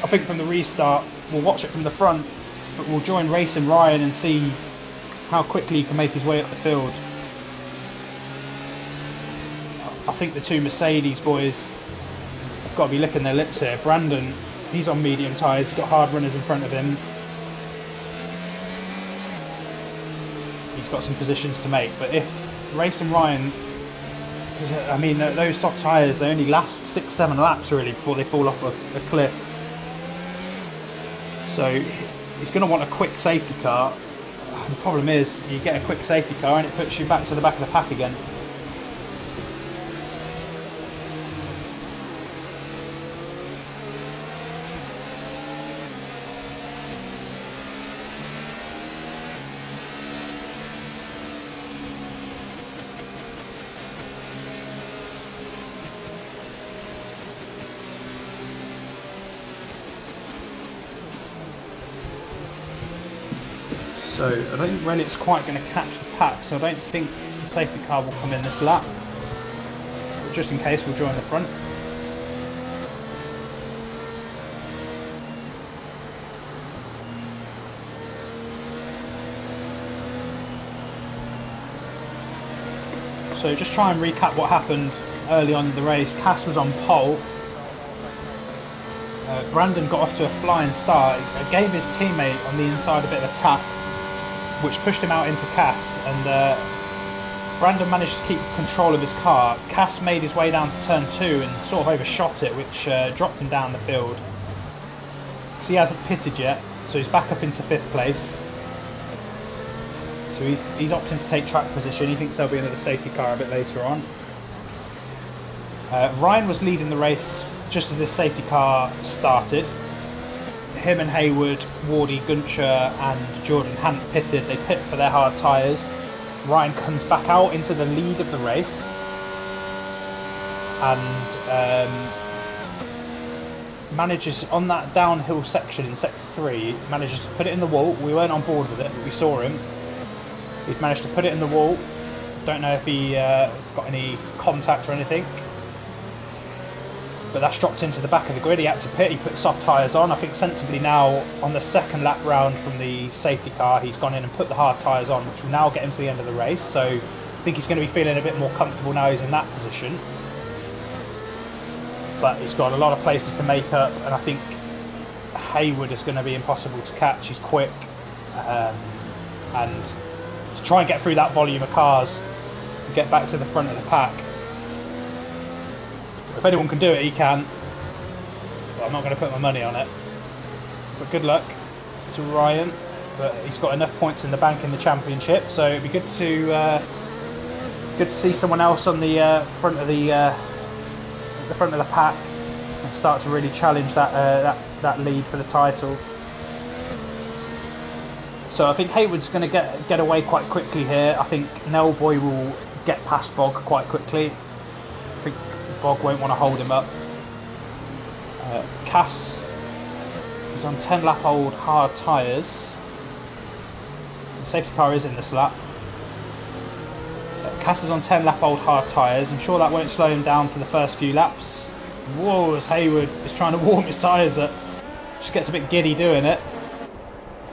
I think from the restart, we'll watch it from the front. But we'll join Racing Ryan and see how quickly he can make his way up the field. I think the two Mercedes boys have got to be licking their lips here. Brandon, he's on medium tyres, he's got hard runners in front of him. He's got some positions to make. But if Racing Ryan, I mean, those soft tyres, they only last 6-7 laps really before they fall off a cliff. So he's going to want a quick safety car. The problem is, you get a quick safety car and it puts you back to the back of the pack again. So I don't think Rennett's quite going to catch the pack, so I don't think the safety car will come in this lap. But just in case, we'll join the front. So just try and recap what happened early on in the race. Cass was on pole. Brandon got off to a flying start. He gave his teammate on the inside a bit of a tap, which pushed him out into Cass, and Brandon managed to keep control of his car. Cass made his way down to turn 2 and sort of overshot it, which dropped him down the field. So he hasn't pitted yet, so he's back up into 5th place. So he's opting to take track position. He thinks there'll be another safety car a bit later on. Ryan was leading the race just as this safety car started. Him and Hayward, Wardy, Guncher and Jordan hadn't pitted. They pit for their hard tyres. Ryan comes back out into the lead of the race and manages on that downhill section in sector 3, manages to put it in the wall. We weren't on board with it, but we saw him. He'd managed to put it in the wall. Don't know if he got any contact or anything, but that's dropped into the back of the grid. He had to pit. He put soft tyres on. I think sensibly now on the second lap round from the safety car, he's gone in and put the hard tyres on, which will now get him to the end of the race. So I think he's going to be feeling a bit more comfortable now he's in that position. But he's got a lot of places to make up, and I think Hayward is going to be impossible to catch. He's quick, and to try and get through that volume of cars and get back to the front of the pack. If anyone can do it, he can. But I'm not going to put my money on it. But good luck to Ryan. But he's got enough points in the bank in the championship, so it'd be good to see someone else on the front of the pack and start to really challenge that lead for the title. So I think Hayward's going to get away quite quickly here. I think Nellboy will get past Bog quite quickly. I think Bog won't want to hold him up. Cass is on 10 lap old hard tyres. The safety car is in this lap. Cass is on 10 lap old hard tyres. I'm sure that won't slow him down for the first few laps. Whoa, as Hayward is trying to warm his tyres up. Just gets a bit giddy doing it.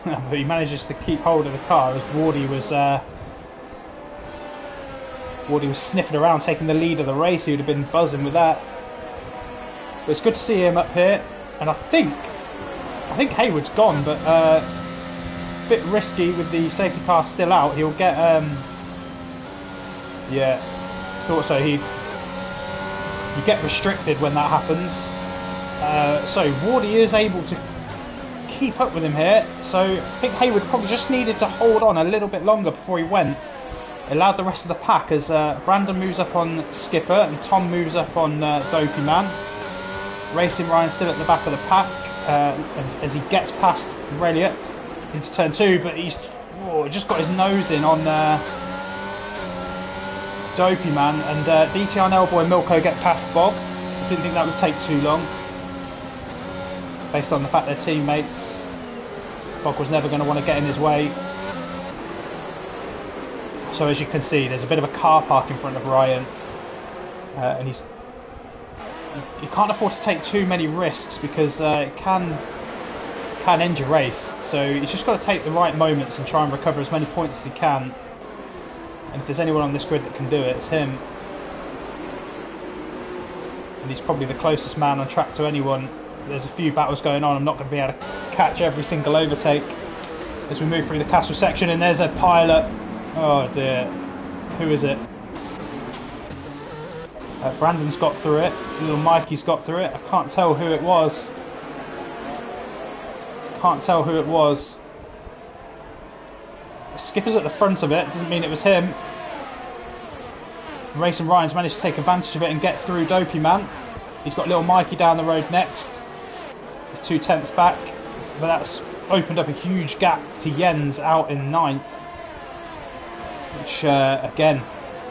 But he manages to keep hold of the car as Wardy was sniffing around, taking the lead of the race. He would have been buzzing with that. But it's good to see him up here, and I think Hayward's gone, but a bit risky with the safety car still out. He'll get yeah, thought so. You get restricted when that happens. So Wardy is able to keep up with him here. So I think Hayward probably just needed to hold on a little bit longer before he went. Allowed the rest of the pack as Brandon moves up on Skipper and Tom moves up on Dopey Man. Racing Ryan still at the back of the pack as he gets past Reliot into turn 2, but he's just got his nose in on Dopey Man, and DTR, Nellboy and Milko get past Bob. I didn't think that would take too long based on the fact they're teammates. Bob was never going to want to get in his way. So as you can see, there's a bit of a car park in front of Ryan, and he can't afford to take too many risks because it can end your race. So he's just got to take the right moments and try and recover as many points as he can. And if there's anyone on this grid that can do it, it's him. And he's probably the closest man on track to anyone. There's a few battles going on. I'm not going to be able to catch every single overtake as we move through the castle section. And there's a pilot. Oh dear. Who is it? Brandon's got through it. Little Mikey's got through it. I can't tell who it was. Skipper's at the front of it. Doesn't mean it was him. Racing Ryan's managed to take advantage of it and get through Dopey Man. He's got little Mikey down the road next. He's 2 tenths back. But that's opened up a huge gap to Jens out in 9th. Which, again,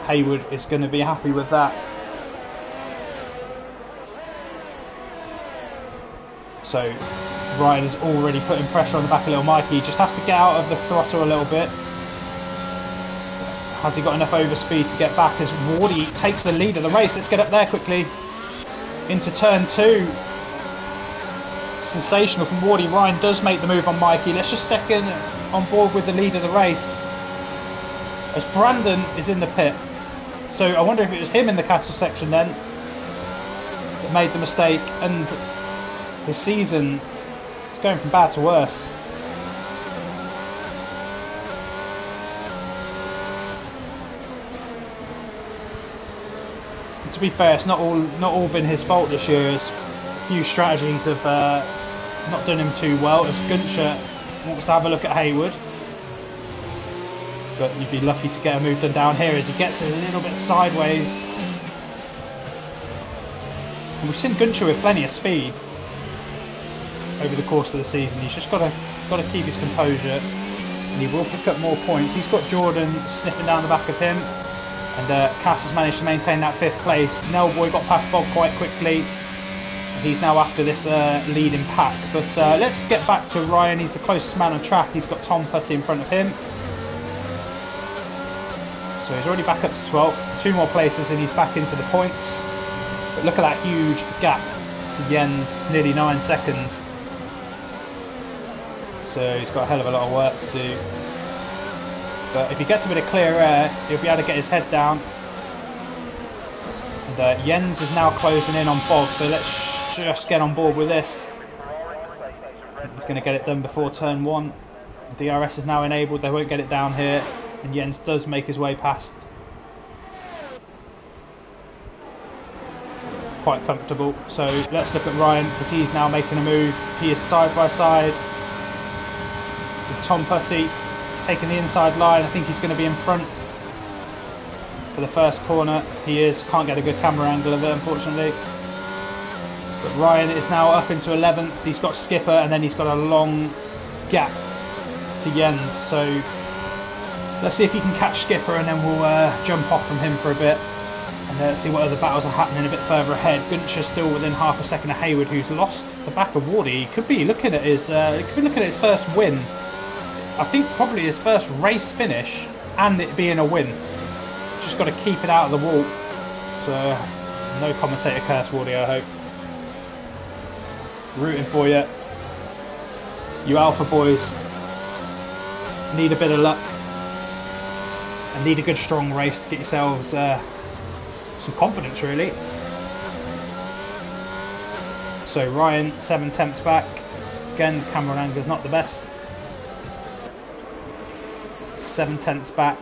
Hayward is going to be happy with that. So Ryan is already putting pressure on the back of little Mikey. He just has to get out of the throttle a little bit. Has he got enough overspeed to get back as Wardy takes the lead of the race? Let's get up there quickly. Into turn 2. Sensational from Wardy. Ryan does make the move on Mikey. Let's just stick in on board with the lead of the race as Brandon is in the pit. So I wonder if it was him in the castle section then that made the mistake, and his season is going from bad to worse. be fair, it's not all been his fault this year. As a few strategies have not done him too well. As Guncher wants to have a look at Hayward, but you'd be lucky to get a move done down here as he gets it a little bit sideways. And we've seen Guncher with plenty of speed over the course of the season. He's just got to keep his composure, and he will pick up more points. He's got Jordan sniffing down the back of him, and Cass has managed to maintain that 5th place. Nellboy got past Bob quite quickly. He's now after this leading pack. But let's get back to Ryan. He's the closest man on track. He's got Tom Putty in front of him. So he's already back up to 12th. 2 more places and he's back into the points. But look at that huge gap to Jens, nearly 9 seconds. So he's got a hell of a lot of work to do. But if he gets a bit of clear air, he'll be able to get his head down. And Jens is now closing in on Bob, so let's just get on board with this. He's going to get it done before turn 1. DRS is now enabled, they won't get it down here. And Jens does make his way past. Quite comfortable. So let's look at Ryan, because he's now making a move. He is side by side with Tom Putty. He's taking the inside line. I think he's going to be in front for the first corner. He is. Can't get a good camera angle of it, unfortunately. But Ryan is now up into 11th. He's got Skipper, and then he's got a long gap to Jens. So let's see if he can catch Skipper, and then we'll jump off from him for a bit and see what other battles are happening a bit further ahead. Guncher still within half a second of Hayward, who's lost the back of Wardy. He could be looking at his first win. I think probably his first race finish, and it being a win. Just got to keep it out of the wall. So no commentator curse Wardy, I hope. Rooting for you. You Alpha boys need a bit of luck and need a good strong race to get yourselves some confidence, really. So Ryan 7/10 back. Again, the camera angle is not the best. 7/10 back.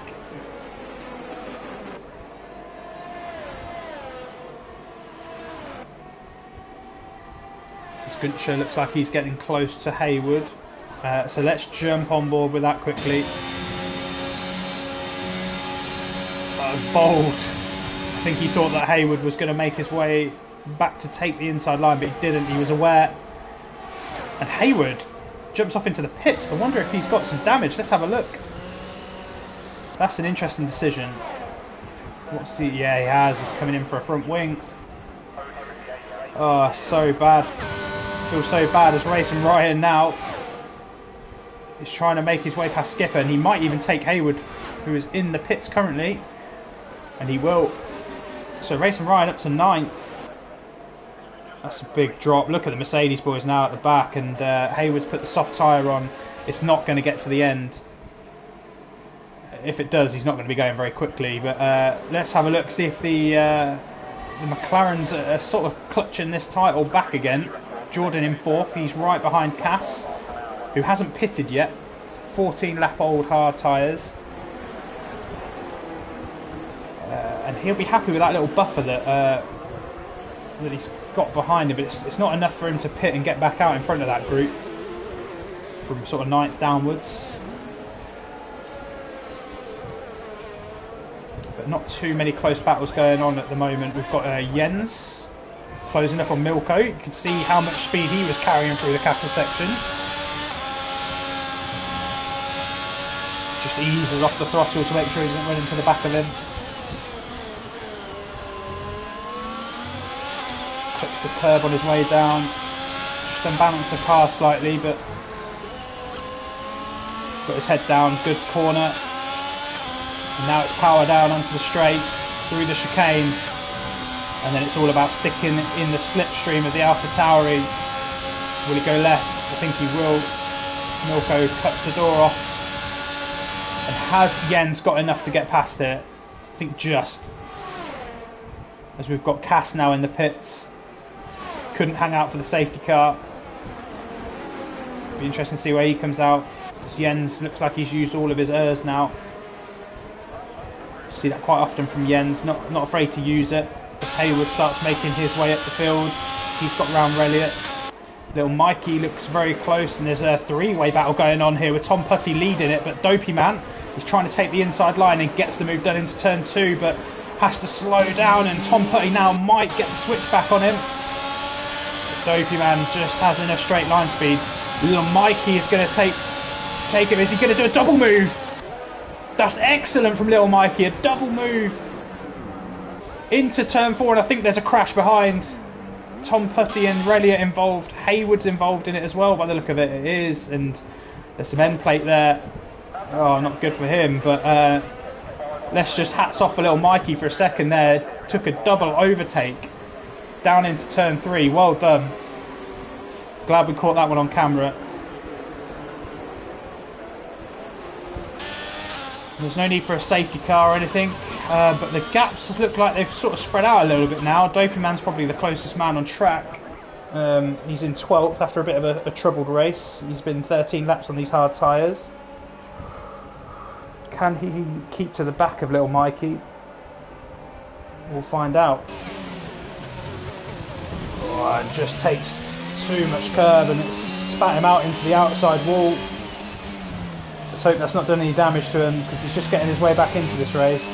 Guncher looks like he's getting close to Hayward. So let's jump on board with that quickly. That was bold. I think he thought that Hayward was going to make his way back to take the inside line, but he didn't. He was aware. And Hayward jumps off into the pit. I wonder if he's got some damage. Let's have a look. That's an interesting decision. What's he? Yeah, he has. He's coming in for a front wing. Oh, so bad. Feels so bad as Racing Ryan now is trying to make his way past Skipper, and he might even take Hayward, who is in the pits currently, and he will. So Racing Ryan up to 9th. That's a big drop. Look at the Mercedes boys now at the back, and Hayward's put the soft tyre on. It's not going to get to the end. If it does, he's not going to be going very quickly. But let's have a look, see if the McLarens are sort of clutching this title back again. Jordan in 4th, he's right behind Cass, who hasn't pitted yet. 14 lap old hard tyres. And he'll be happy with that little buffer that he's got behind him, but it's not enough for him to pit and get back out in front of that group from sort of 9th downwards. But not too many close battles going on at the moment. We've got Jens closing up on Milko. You can see how much speed he was carrying through the castle section. Just eases off the throttle to make sure he doesn't run into the back of him. Clips the curb on his way down. Just unbalanced the car slightly, but he's got his head down. Good corner. And now it's power down onto the straight through the chicane. And then it's all about sticking in the slipstream of the Alpha Tauri. Will he go left? I think he will. Milko cuts the door off. And has Jens got enough to get past it? I think just. As we've got Cass now in the pits. Couldn't hang out for the safety car. Be interesting to see where he comes out. As Jens looks like he's used all of his ERS now. See that quite often from Jens. Not afraid to use it. as Hayward starts making his way up the field. He's got round Elliott. Little Mikey looks very close, and there's a three-way battle going on here with Tom Putty leading it, but Dopey Man is trying to take the inside line and gets the move done into turn 2, but has to slow down, and Tom Putty now might get the switch back on him. But Dopey Man just has enough straight line speed. Little Mikey is going to take him. Is he going to do a double move? That's excellent from Little Mikey, a double move into turn 4, and I think there's a crash behind. Tom Putty and Elliott involved. Hayward's involved in it as well by the look of it. It is, and there's some end plate there. Oh, not good for him, but let's just hats off for Little Mikey for a second there. Took a double overtake down into turn 3. Well done. Glad we caught that one on camera. There's no need for a safety car or anything, but the gaps look like they've sort of spread out a little bit now. Dopey Man's probably the closest man on track. He's in 12th after a bit of a troubled race. He's been 13 laps on these hard tyres. Can he keep to the back of Little Mikey? We'll find out. Oh, it just takes too much curb and it's spat him out into the outside wall. Let's hope that's not done any damage to him, because he's just getting his way back into this race.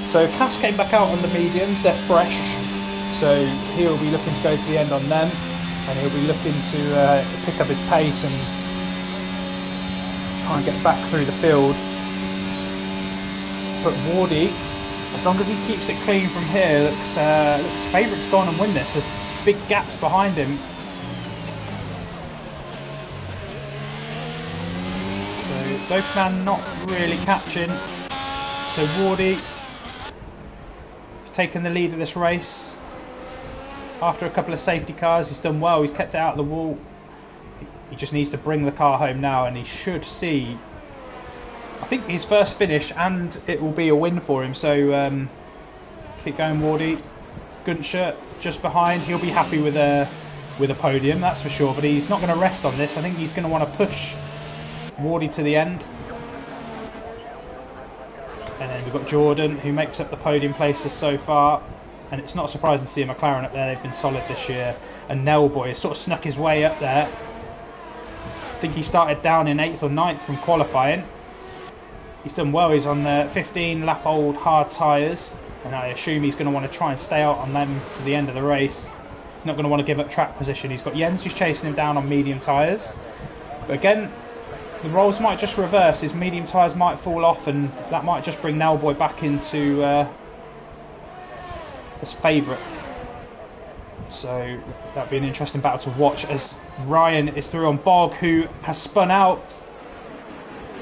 So Cass came back out on the mediums, they're fresh, so he'll be looking to go to the end on them, and he'll be looking to pick up his pace and try and get back through the field. But Wardy, as long as he keeps it clean from here, looks favourite to go on and win this. There's big gaps behind him. So Dope Man not really catching. So Wardy has taken the lead of this race. After a couple of safety cars, he's done well. He's kept it out of the wall. He just needs to bring the car home now, and he should see, I think, his first finish, and it will be a win for him. So keep going, Wardy. Gunsher just behind. He'll be happy with a podium, that's for sure. But he's not going to rest on this. I think he's going to want to push Wardy to the end. And then we've got Jordan, who makes up the podium places so far. And it's not surprising to see a McLaren up there. They've been solid this year. And Nellboy has sort of snuck his way up there. I think he started down in 8th or 9th from qualifying. He's done well. He's on the 15 lap old hard tyres, and I assume he's going to want to try and stay out on them to the end of the race. He's not going to want to give up track position. He's got Jens who's chasing him down on medium tyres. But again, the roles might just reverse. His medium tyres might fall off, and that might just bring Nellboy back into his favourite. So that'd be an interesting battle to watch as Ryan is through on Bog, who has spun out.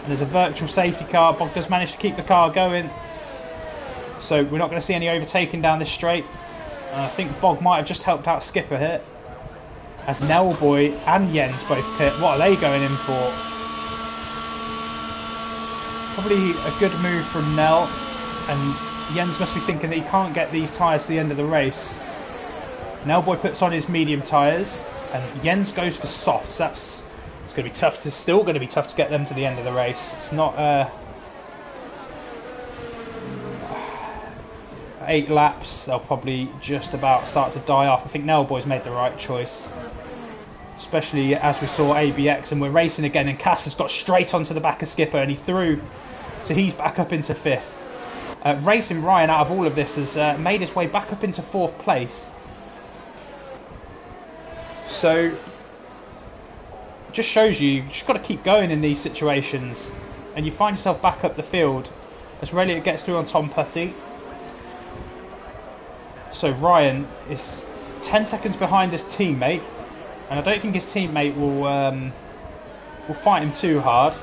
And there's a virtual safety car. Bog does manage to keep the car going. So we're not going to see any overtaking down this straight. I think Bog might have just helped out Skipper here. As Nellboy and Jens both pit. What are they going in for? Probably a good move from Nell. And Jens must be thinking that he can't get these tyres to the end of the race. Nellboy puts on his medium tyres, and Jens goes for softs. It's going to be tough. It's still going to be tough to get them to the end of the race. It's not 8 laps. They'll probably just about start to die off. I think Nellboy's made the right choice, especially as we saw ABX, and we're racing again. And Cass has got straight onto the back of Skipper, and he's through, so he's back up into 5th. Racing Ryan out of all of this has made his way back up into 4th place. So it just shows you just got to keep going in these situations, and you find yourself back up the field as Elliott gets through on Tom Putty. So Ryan is 10 seconds behind his teammate, and I don't think his teammate will fight him too hard.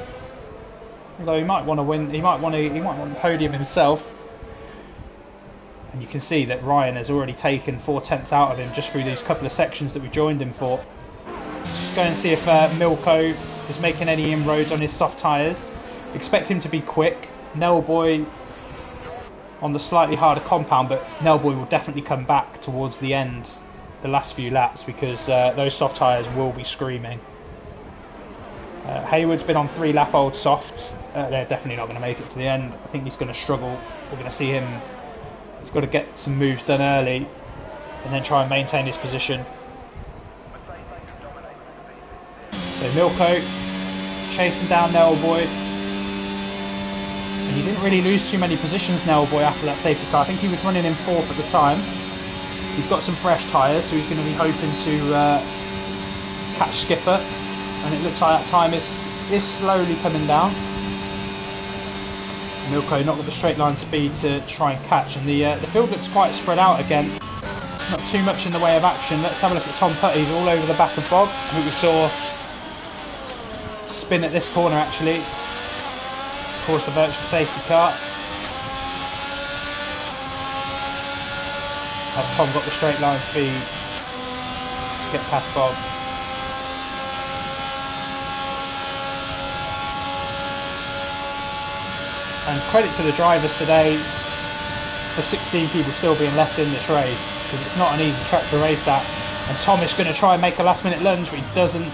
Although he might want to win, he might want the podium himself. And you can see that Ryan has already taken 4/10 out of him just through these couple of sections that we joined him for. Just go and see if Milko is making any inroads on his soft tyres. Expect him to be quick. Nellboy on the slightly harder compound, but Nellboy will definitely come back towards the end, the last few laps, because those soft tyres will be screaming. Hayward's been on 3 lap old softs. They're definitely not going to make it to the end. I think he's going to struggle. We're going to see him He's got to get some moves done early and then try and maintain his position. So Milko chasing down Nailboy. And he didn't really lose too many positions, Nailboy, after that safety car. I think he was running in 4th at the time. He's got some fresh tyres, so he's going to be hoping to catch Skipper. And it looks like that time is slowly coming down. Milko not got the straight line speed to try and catch, and the field looks quite spread out again. Not too much in the way of action. Let's have a look at Tom Putty. He's all over the back of Bog, who we saw spin at this corner actually. Of course, the virtual safety car. As Tom got the straight line speed to get past Bog. And credit to the drivers today for 16 people still being left in this race, because it's not an easy track to race at. And Tom is going to try and make a last minute lunge, but he doesn't.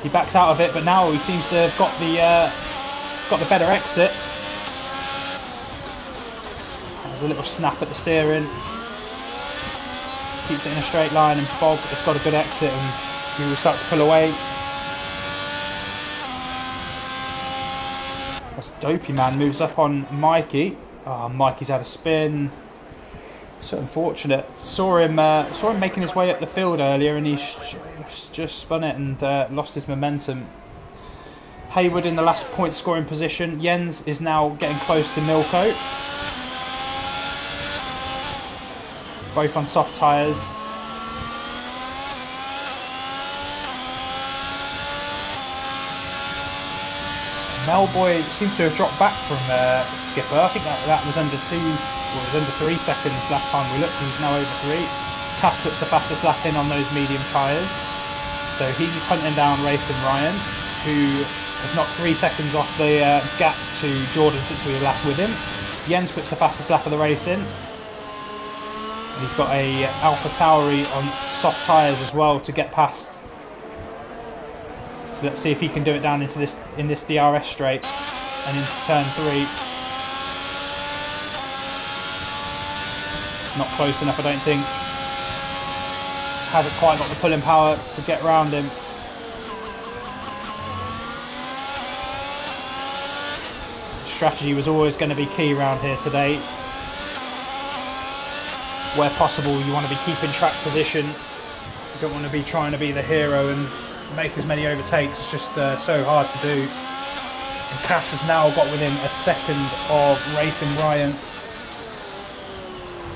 He backs out of it, but now he seems to have got the better exit. There's a little snap at the steering. Keeps it in a straight line, and Bog has got a good exit, and he will start to pull away. That's Dopey Man moves up on Mikey. Oh, Mikey's had a spin. So unfortunate. Saw him making his way up the field earlier, and he's just spun it and lost his momentum. Haywood in the last point scoring position. Jens is now getting close to Milko. Both on soft tyres. Melboy seems to have dropped back from Skipper. I think that was under 3 seconds last time we looked. He's now over 3. Cass puts the fastest lap in on those medium tyres. So he's hunting down Racing Ryan, who has knocked 3 seconds off the gap to Jordan since we were last with him. Jens puts the fastest lap of the race in. And he's got a Alpha Tauri on soft tyres as well to get past. So let's see if he can do it down into this DRS straight and into turn 3. Not close enough, I don't think. Hasn't quite got the pulling power to get round him. Strategy was always going to be key around here today. Where possible, you want to be keeping track position. You don't want to be trying to be the hero and make as many overtakes. It's just so hard to do. And Cass has now got within a second of Racing Ryan.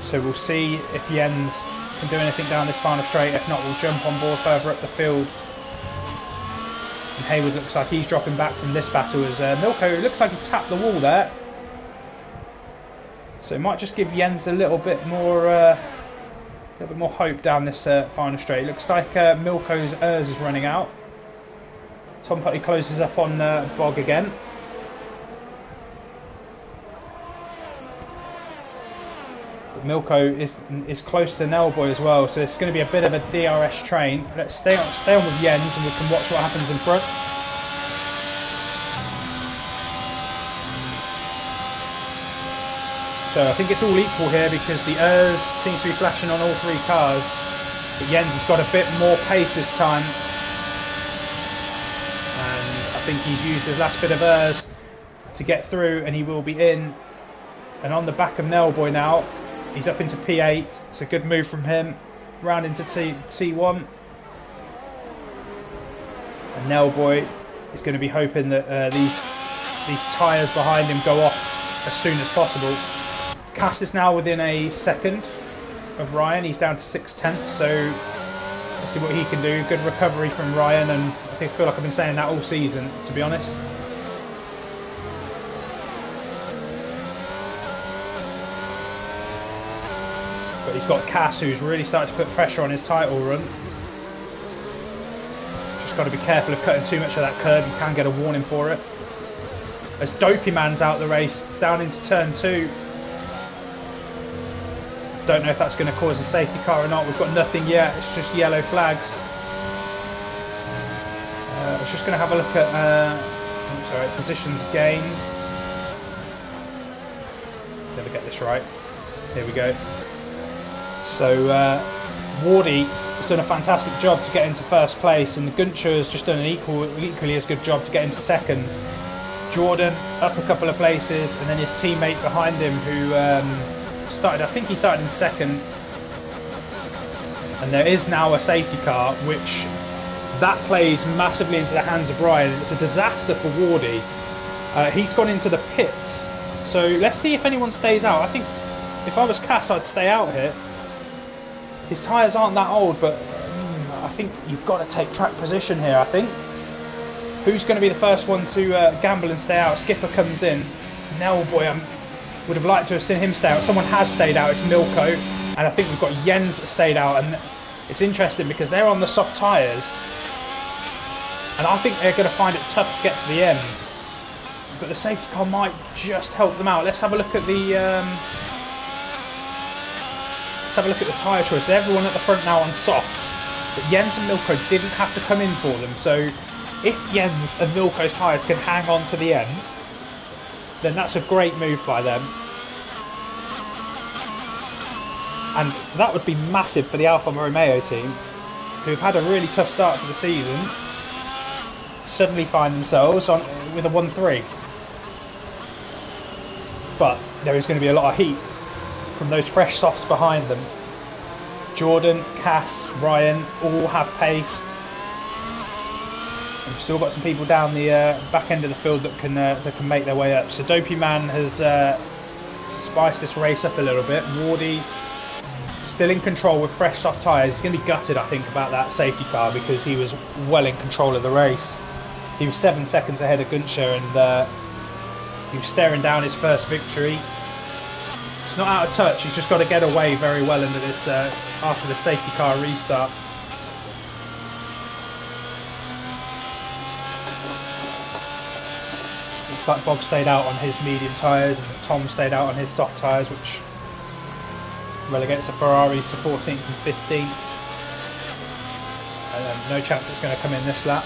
So we'll see if Jens can do anything down this final straight. If not, we'll jump on board further up the field. And Haywood looks like he's dropping back from this battle as Milko looks like he tapped the wall there. So it might just give Jens a little bit more hope down this final straight. Looks like Milko's ERS is running out. Tom Putty closes up on Bog again. But Milko is close to Nailboy as well, so it's going to be a bit of a DRS train. Let's stay on with Jens and we can watch what happens in front. So I think it's all equal here because the ERS seems to be flashing on all 3 cars. But Jens has got a bit more pace this time. And I think he's used his last bit of ERS to get through, and he will be in. And on the back of Nailboy now, he's up into P8. It's a good move from him. Round into T1. And Nailboy is going to be hoping that these tyres behind him go off as soon as possible. Cass is now within a second of Ryan. He's down to 6/10, so let's see what he can do. Good recovery from Ryan, and I feel like I've been saying that all season, to be honest. But he's got Cass, who's really started to put pressure on his title run. Just got to be careful of cutting too much of that curb. You can get a warning for it. As Dopey Man's out the race, down into turn 2. Don't know if that's going to cause a safety car or not. We've got nothing yet. It's just yellow flags. I was just going to have a look at positions gained. Never get this right. Here we go. So Wardy has done a fantastic job to get into first place, and Guncher has just done an equally as good job to get into second. Jordan up a couple of places, and then his teammate behind him who started, I think he started in second. And there is now a safety car, which that plays massively into the hands of Ryan. It's a disaster for Wardy. He's gone into the pits, so let's see if anyone stays out. I think if I was Cass, I'd stay out here. His tyres aren't that old, but I think you've got to take track position here, I think. Who's going to be the first one to gamble and stay out? Skipper comes in. Now, boy, I would have liked to have seen him stay out. Someone has stayed out. It's Milko. And I think we've got Jens stayed out. And it's interesting because they're on the soft tyres. And I think they're going to find it tough to get to the end. But the safety car might just help them out. Let's have a look at the... tyre choices. Everyone at the front now on softs, but Jens and Milko didn't have to come in for them. So if Jens and Milko's tyres can hang on to the end, then that's a great move by them. And that would be massive for the Alfa Romeo team, who've had a really tough start to the season, suddenly find themselves on with a 1-3. But there is going to be a lot of heat from those fresh softs behind them. Jordan, Cass, Ryan all have pace. And we've still got some people down the back end of the field that can make their way up. So Dopey Man has spiced this race up a little bit. Wardy still in control with fresh soft tyres. He's going to be gutted, I think, about that safety car because he was well in control of the race. He was 7 seconds ahead of Guncher, and he was staring down his first victory. It's not out of touch. He's just got to get away very well into this after the safety car restart. Looks like Bob stayed out on his medium tyres and Tom stayed out on his soft tyres, which relegates the Ferraris to 14th and 15th. No chance it's going to come in this lap.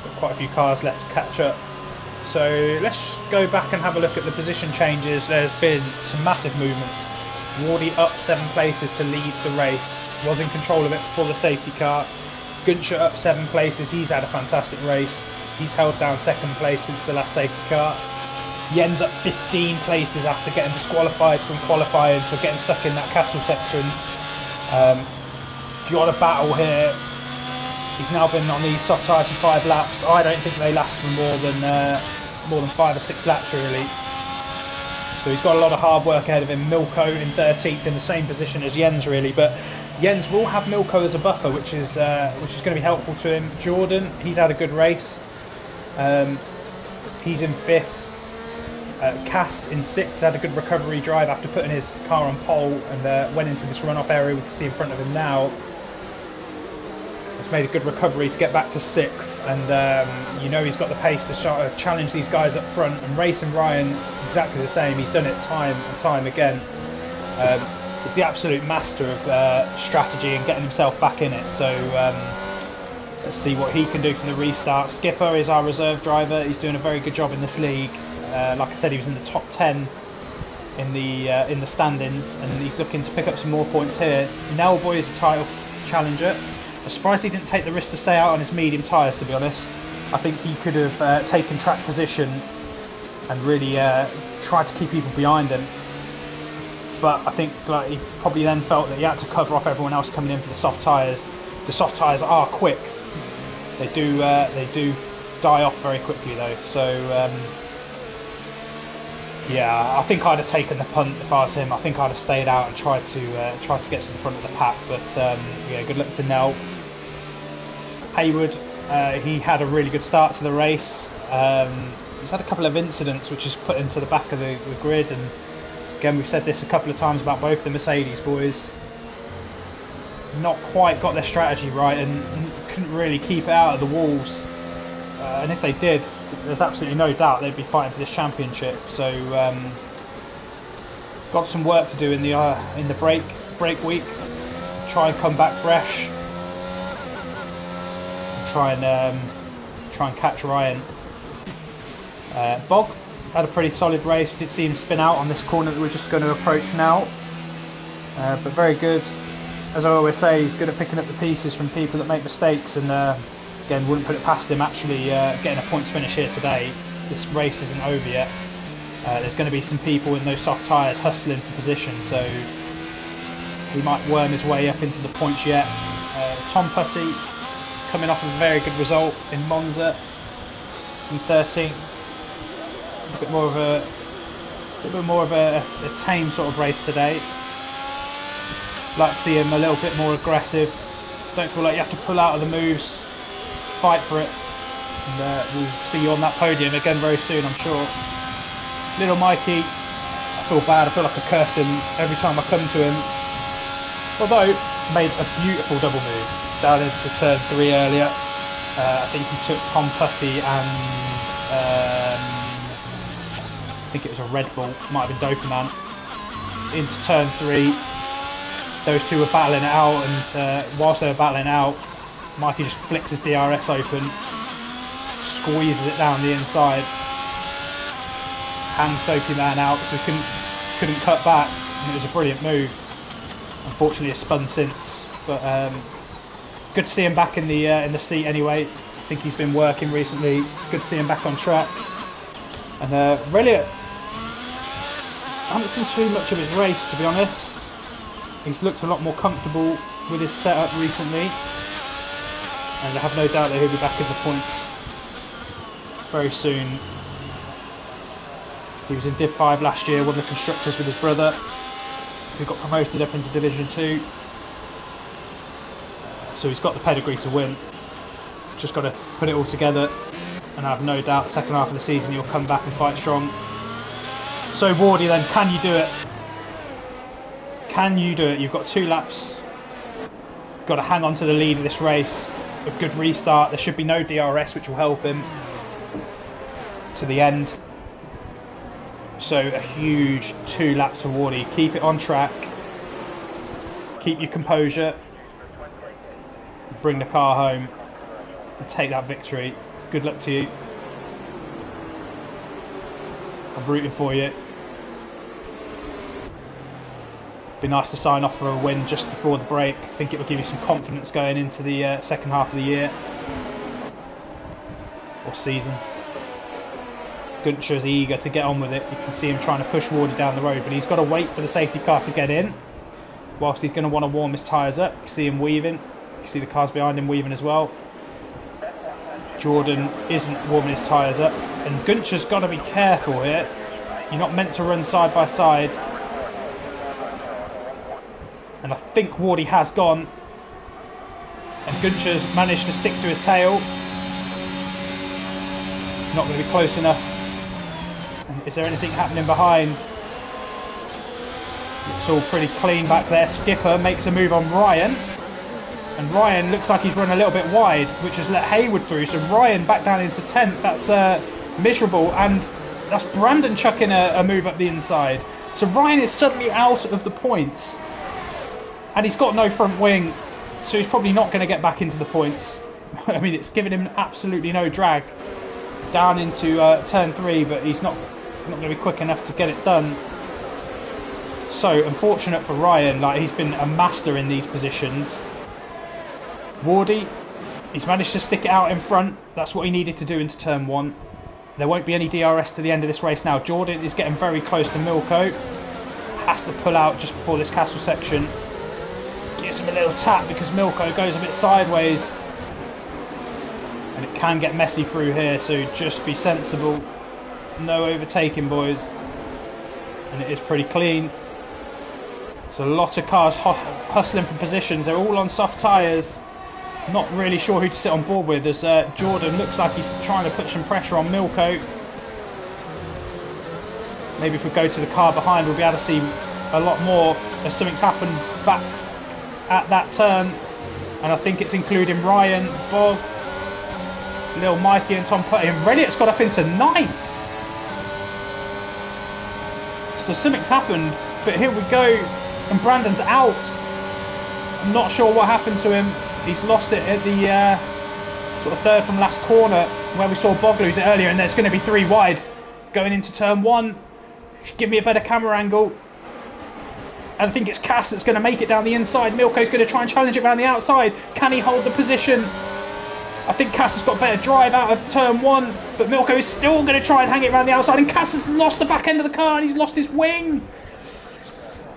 Got quite a few cars left to catch up. So let's go back and have a look at the position changes. There's been some massive movements. Wardy up 7 places to lead the race. Was in control of it before the safety car. Guncher up 7 places. He's had a fantastic race. He's held down 2nd place since the last safety car. Jens up 15 places after getting disqualified from qualifying for getting stuck in that castle section. Got a battle here. He's now been on these soft tyres for 5 laps. I don't think they last for more than 5 or 6 laps really. So he's got a lot of hard work ahead of him. Milko in 13th in the same position as Jens really, but Jens will have Milko as a buffer, which is going to be helpful to him. Jordan, he's had a good race. He's in 5th. Cass in 6th had a good recovery drive after putting his car on pole and went into this runoff area we can see in front of him now. Has made a good recovery to get back to 6th, and you know he's got the pace to challenge these guys up front. And Racing Ryan, exactly the same. He's done it time and time again. He's the absolute master of strategy and getting himself back in it. So let's see what he can do from the restart. Skipper is our reserve driver. He's doing a very good job in this league. Like I said, he was in the top 10 in the standings, and he's looking to pick up some more points here. Nelboy is a title challenger. I'm surprised he didn't take the risk to stay out on his medium tyres, to be honest. I think he could have taken track position and really tried to keep people behind him. But I think he probably then felt that he had to cover off everyone else coming in for the soft tyres. The soft tyres are quick. They do die off very quickly though. So yeah, I think I'd have taken the punt if I was him. I think I'd have stayed out and tried to get to the front of the pack. But yeah, good luck to Nell. Haywood, he had a really good start to the race. He's had a couple of incidents which has put him to the back of the grid, and again we've said this a couple of times about both the Mercedes boys. Not quite got their strategy right and couldn't really keep it out of the walls. And if they did, there's absolutely no doubt they'd be fighting for this championship. So got some work to do in the break week. Try and come back fresh. Try and catch Ryan. Bog had a pretty solid race. We did see him spin out on this corner that we're just going to approach now. But very good. As I always say, he's good at picking up the pieces from people that make mistakes, and again, wouldn't put it past him actually getting a points finish here today. This race isn't over yet. There's going to be some people in those soft tyres hustling for position, so he might worm his way up into the points yet. Tom Putty coming off a very good result in Monza. It's in 13th. A bit more of a tame sort of race today. Like to see him a little bit more aggressive. Don't feel like you have to pull out of the moves. Fight for it. And we'll see you on that podium again very soon, I'm sure. Little Mikey, I feel bad. I feel like I curse him every time I come to him. Although, made a beautiful double move down into turn 3 earlier. I think he took Tom Putty and I think it was a Red Bull, might have been Doperman, into turn 3. Those two were battling it out, and whilst they were battling out, Mikey just flicks his DRS open, squeezes it down the inside, hangs Doperman out, so he couldn't cut back, and it was a brilliant move. Unfortunately, it's spun since, but good to see him back in the seat anyway. I think he's been working recently. It's good to see him back on track. And really, I haven't seen too much of his race, to be honest. He's looked a lot more comfortable with his setup recently, and I have no doubt that he'll be back in the points very soon. He was in Div 5 last year, won the Constructors with his brother, who got promoted up into Division 2. So he's got the pedigree to win. Just got to put it all together, and I have no doubt the second half of the season he'll come back and fight strong. So Wardy then, can you do it? Can you do it? You've got 2 laps. Got to hang on to the lead of this race. A good restart. There should be no DRS, which will help him to the end. So a huge 2 laps for Wardy. Keep it on track. Keep your composure. Bring the car home and take that victory. Good luck to you. I'm rooting for you. Be nice to sign off for a win just before the break. I think it will give you some confidence going into the second half of the year or season. Gunter is eager to get on with it. You can see him trying to push Wardy down the road, but he's got to wait for the safety car to get in, whilst he's going to want to warm his tyres up. You see him weaving. You see the cars behind him weaving as well. Jordan isn't warming his tyres up, and Gunter's got to be careful here. You're not meant to run side by side. And I think Wardy has gone, and Gunter's managed to stick to his tail. It's not going to be close enough. And is there anything happening behind? Looks all pretty clean back there. Skipper makes a move on Ryan, and Ryan looks like he's run a little bit wide, which has let Hayward through. So Ryan back down into 10th. That's miserable, and that's Brandon chucking a move up the inside. So Ryan is suddenly out of the points. And he's got no front wing, so he's probably not going to get back into the points. I mean, it's given him absolutely no drag down into turn 3, but he's not going to be quick enough to get it done. So unfortunate for Ryan. Like, he's been a master in these positions. Wardy, he's managed to stick it out in front. That's what he needed to do into turn 1. There won't be any DRS to the end of this race now. Jordan is getting very close to Milko. Has to pull out just before this castle section. Gives him a little tap because Milko goes a bit sideways, and it can get messy through here, so just be sensible. No overtaking, boys. And it is pretty clean. So a lot of cars hustling for positions. They're all on soft tyres. Not really sure who to sit on board with, as Jordan looks like he's trying to put some pressure on Milko. Maybe if we go to the car behind, we'll be able to see a lot more as something's happened back at that turn, and I think it's including Ryan, Bob, Little Mikey and Tom Putty, and Reddit's got up into 9th. So something's happened, but here we go, and Brandon's out. I'm not sure what happened to him. He's lost it at the sort of third from last corner where we saw Bog lose it earlier, and there's going to be 3 wide. going into turn 1. Give me a better camera angle. And I think it's Cass that's going to make it down the inside. Milko's going to try and challenge it around the outside. Can he hold the position? I think Cass has got better drive out of turn 1, but Milko is still going to try and hang it around the outside, and Cass has lost the back end of the car and he's lost his wing.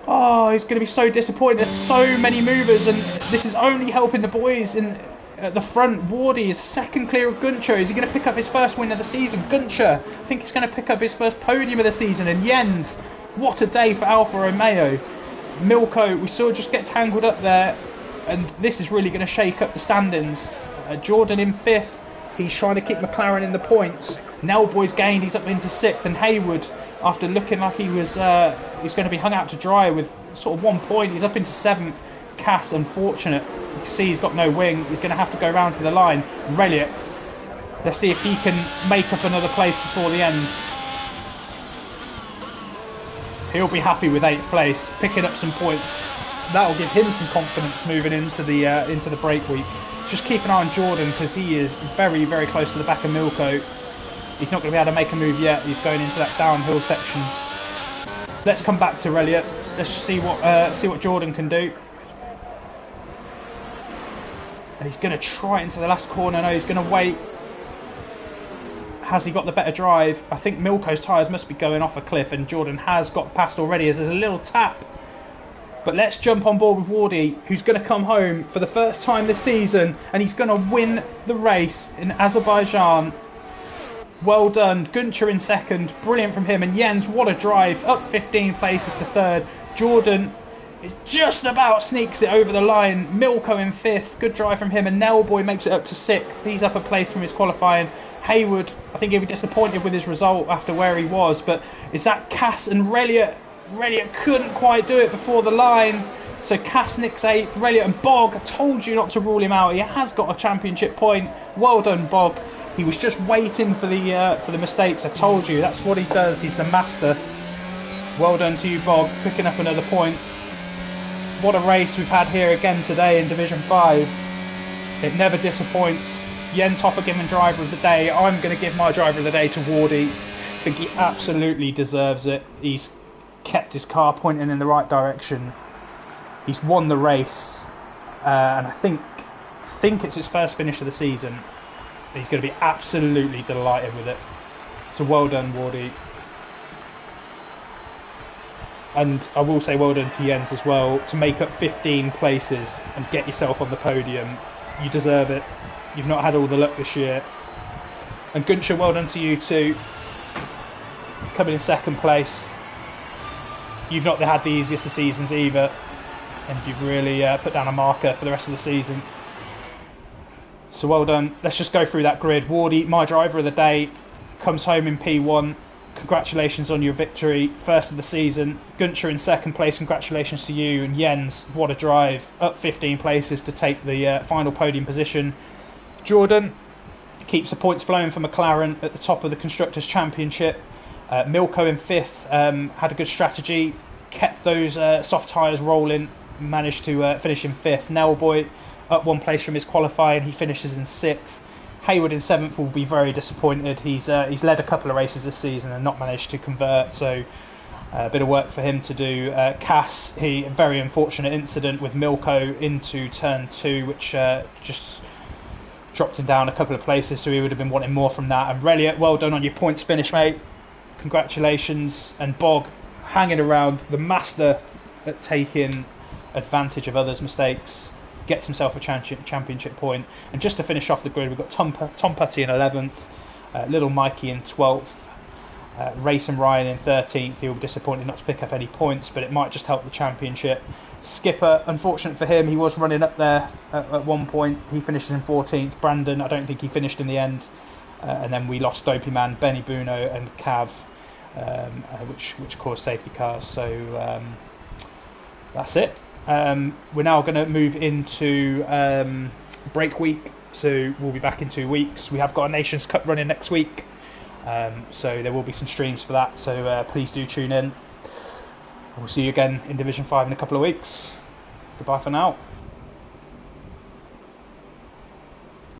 Oh, he's going to be so disappointed. There's so many movers, and this is only helping the boys in at the front. Wardy is second clear of Guncher. Is he going to pick up his first win of the season? Guncher, I think he's going to pick up his first podium of the season. And Jens, what a day for Alfa Romeo. Milko, we saw just get tangled up there, and this is really going to shake up the standings. Jordan in 5th. He's trying to keep McLaren in the points. Nelboy's gained. He's up into 6th, and Hayward, after looking like he was he's going to be hung out to dry with sort of 1 point, he's up into 7th. Cass, unfortunate. You can see he's got no wing. He's going to have to go round to the line. Reliot, let's see if he can make up another place before the end. He'll be happy with 8th place, picking up some points. That'll give him some confidence moving into the break week. Just keep an eye on Jordan, because he is very, very close to the back of Milko. He's not going to be able to make a move yet. He's going into that downhill section. Let's come back to Reliot. Let's see what Jordan can do. And he's going to try it into the last corner. No, he's going to wait. Has he got the better drive? I think Milko's tyres must be going off a cliff, and Jordan has got past already as there's a little tap. But let's jump on board with Wardy, who's going to come home for the first time this season, and he's going to win the race in Azerbaijan. Well done. Guncher in 2nd. Brilliant from him. And Jens, what a drive. Up 15 places to 3rd. Jordan is just about sneaks it over the line. Milko in 5th. Good drive from him. And Nelboy makes it up to 6th. He's up a place from his qualifying. Hayward, I think he'll be disappointed with his result after where he was. But is that Cass and Reliot? Reliot couldn't quite do it before the line. So Cass nicks 8th. Reliot and Bog, I told you not to rule him out. He has got a championship point. Well done, Bog. He was just waiting for the mistakes. I told you, that's what he does. He's the master. Well done to you, Bog, picking up another point. What a race we've had here again today in Division 5. It never disappoints. Jens Hoffer given driver of the day. I'm going to give my driver of the day to Wardy. I think he absolutely deserves it. He's kept his car pointing in the right direction. He's won the race, and I think it's his first finish of the season. He's going to be absolutely delighted with it. So well done, Wardy. And I will say well done to Jens as well, to make up 15 places and get yourself on the podium. You deserve it. You've not had all the luck this year. And Guncher, well done to you too. Coming in 2nd place. You've not had the easiest of seasons either, and you've really put down a marker for the rest of the season. So well done. Let's just go through that grid. Wardy, my driver of the day, comes home in P1. Congratulations on your victory, first of the season. Guncher in 2nd place, congratulations to you. And Jens, what a drive, up 15 places to take the final podium position. Jordan keeps the points flowing for McLaren at the top of the Constructors' Championship. Milko in 5th, had a good strategy, kept those soft tyres rolling, managed to finish in 5th. Nelboy up 1 place from his qualifying, he finishes in 6th. Hayward in 7th will be very disappointed. He's led a couple of races this season and not managed to convert, so a bit of work for him to do. Cass, a very unfortunate incident with Milko into turn 2, which just dropped him down a couple of places, so he would have been wanting more from that. And Reliot, well done on your points finish, mate. Congratulations. And Bog, hanging around, the master at taking advantage of others' mistakes, gets himself a championship point. And just to finish off the grid, we've got Tom Putty in 11th, Little Mikey in 12th, Race and Ryan in 13th. He'll be disappointed not to pick up any points, but it might just help the championship. Skipper, unfortunate for him, he was running up there at 1 point. He finishes in 14th. Brandon, I don't think he finished in the end. And then we lost Dopey Man, Benny Buno and Cav, which caused safety cars. So that's it. We're now going to move into break week, so we'll be back in 2 weeks. We have got a Nations Cup running next week, so there will be some streams for that, so please do tune in. We'll see you again in Division 5 in a couple of weeks. Goodbye for now.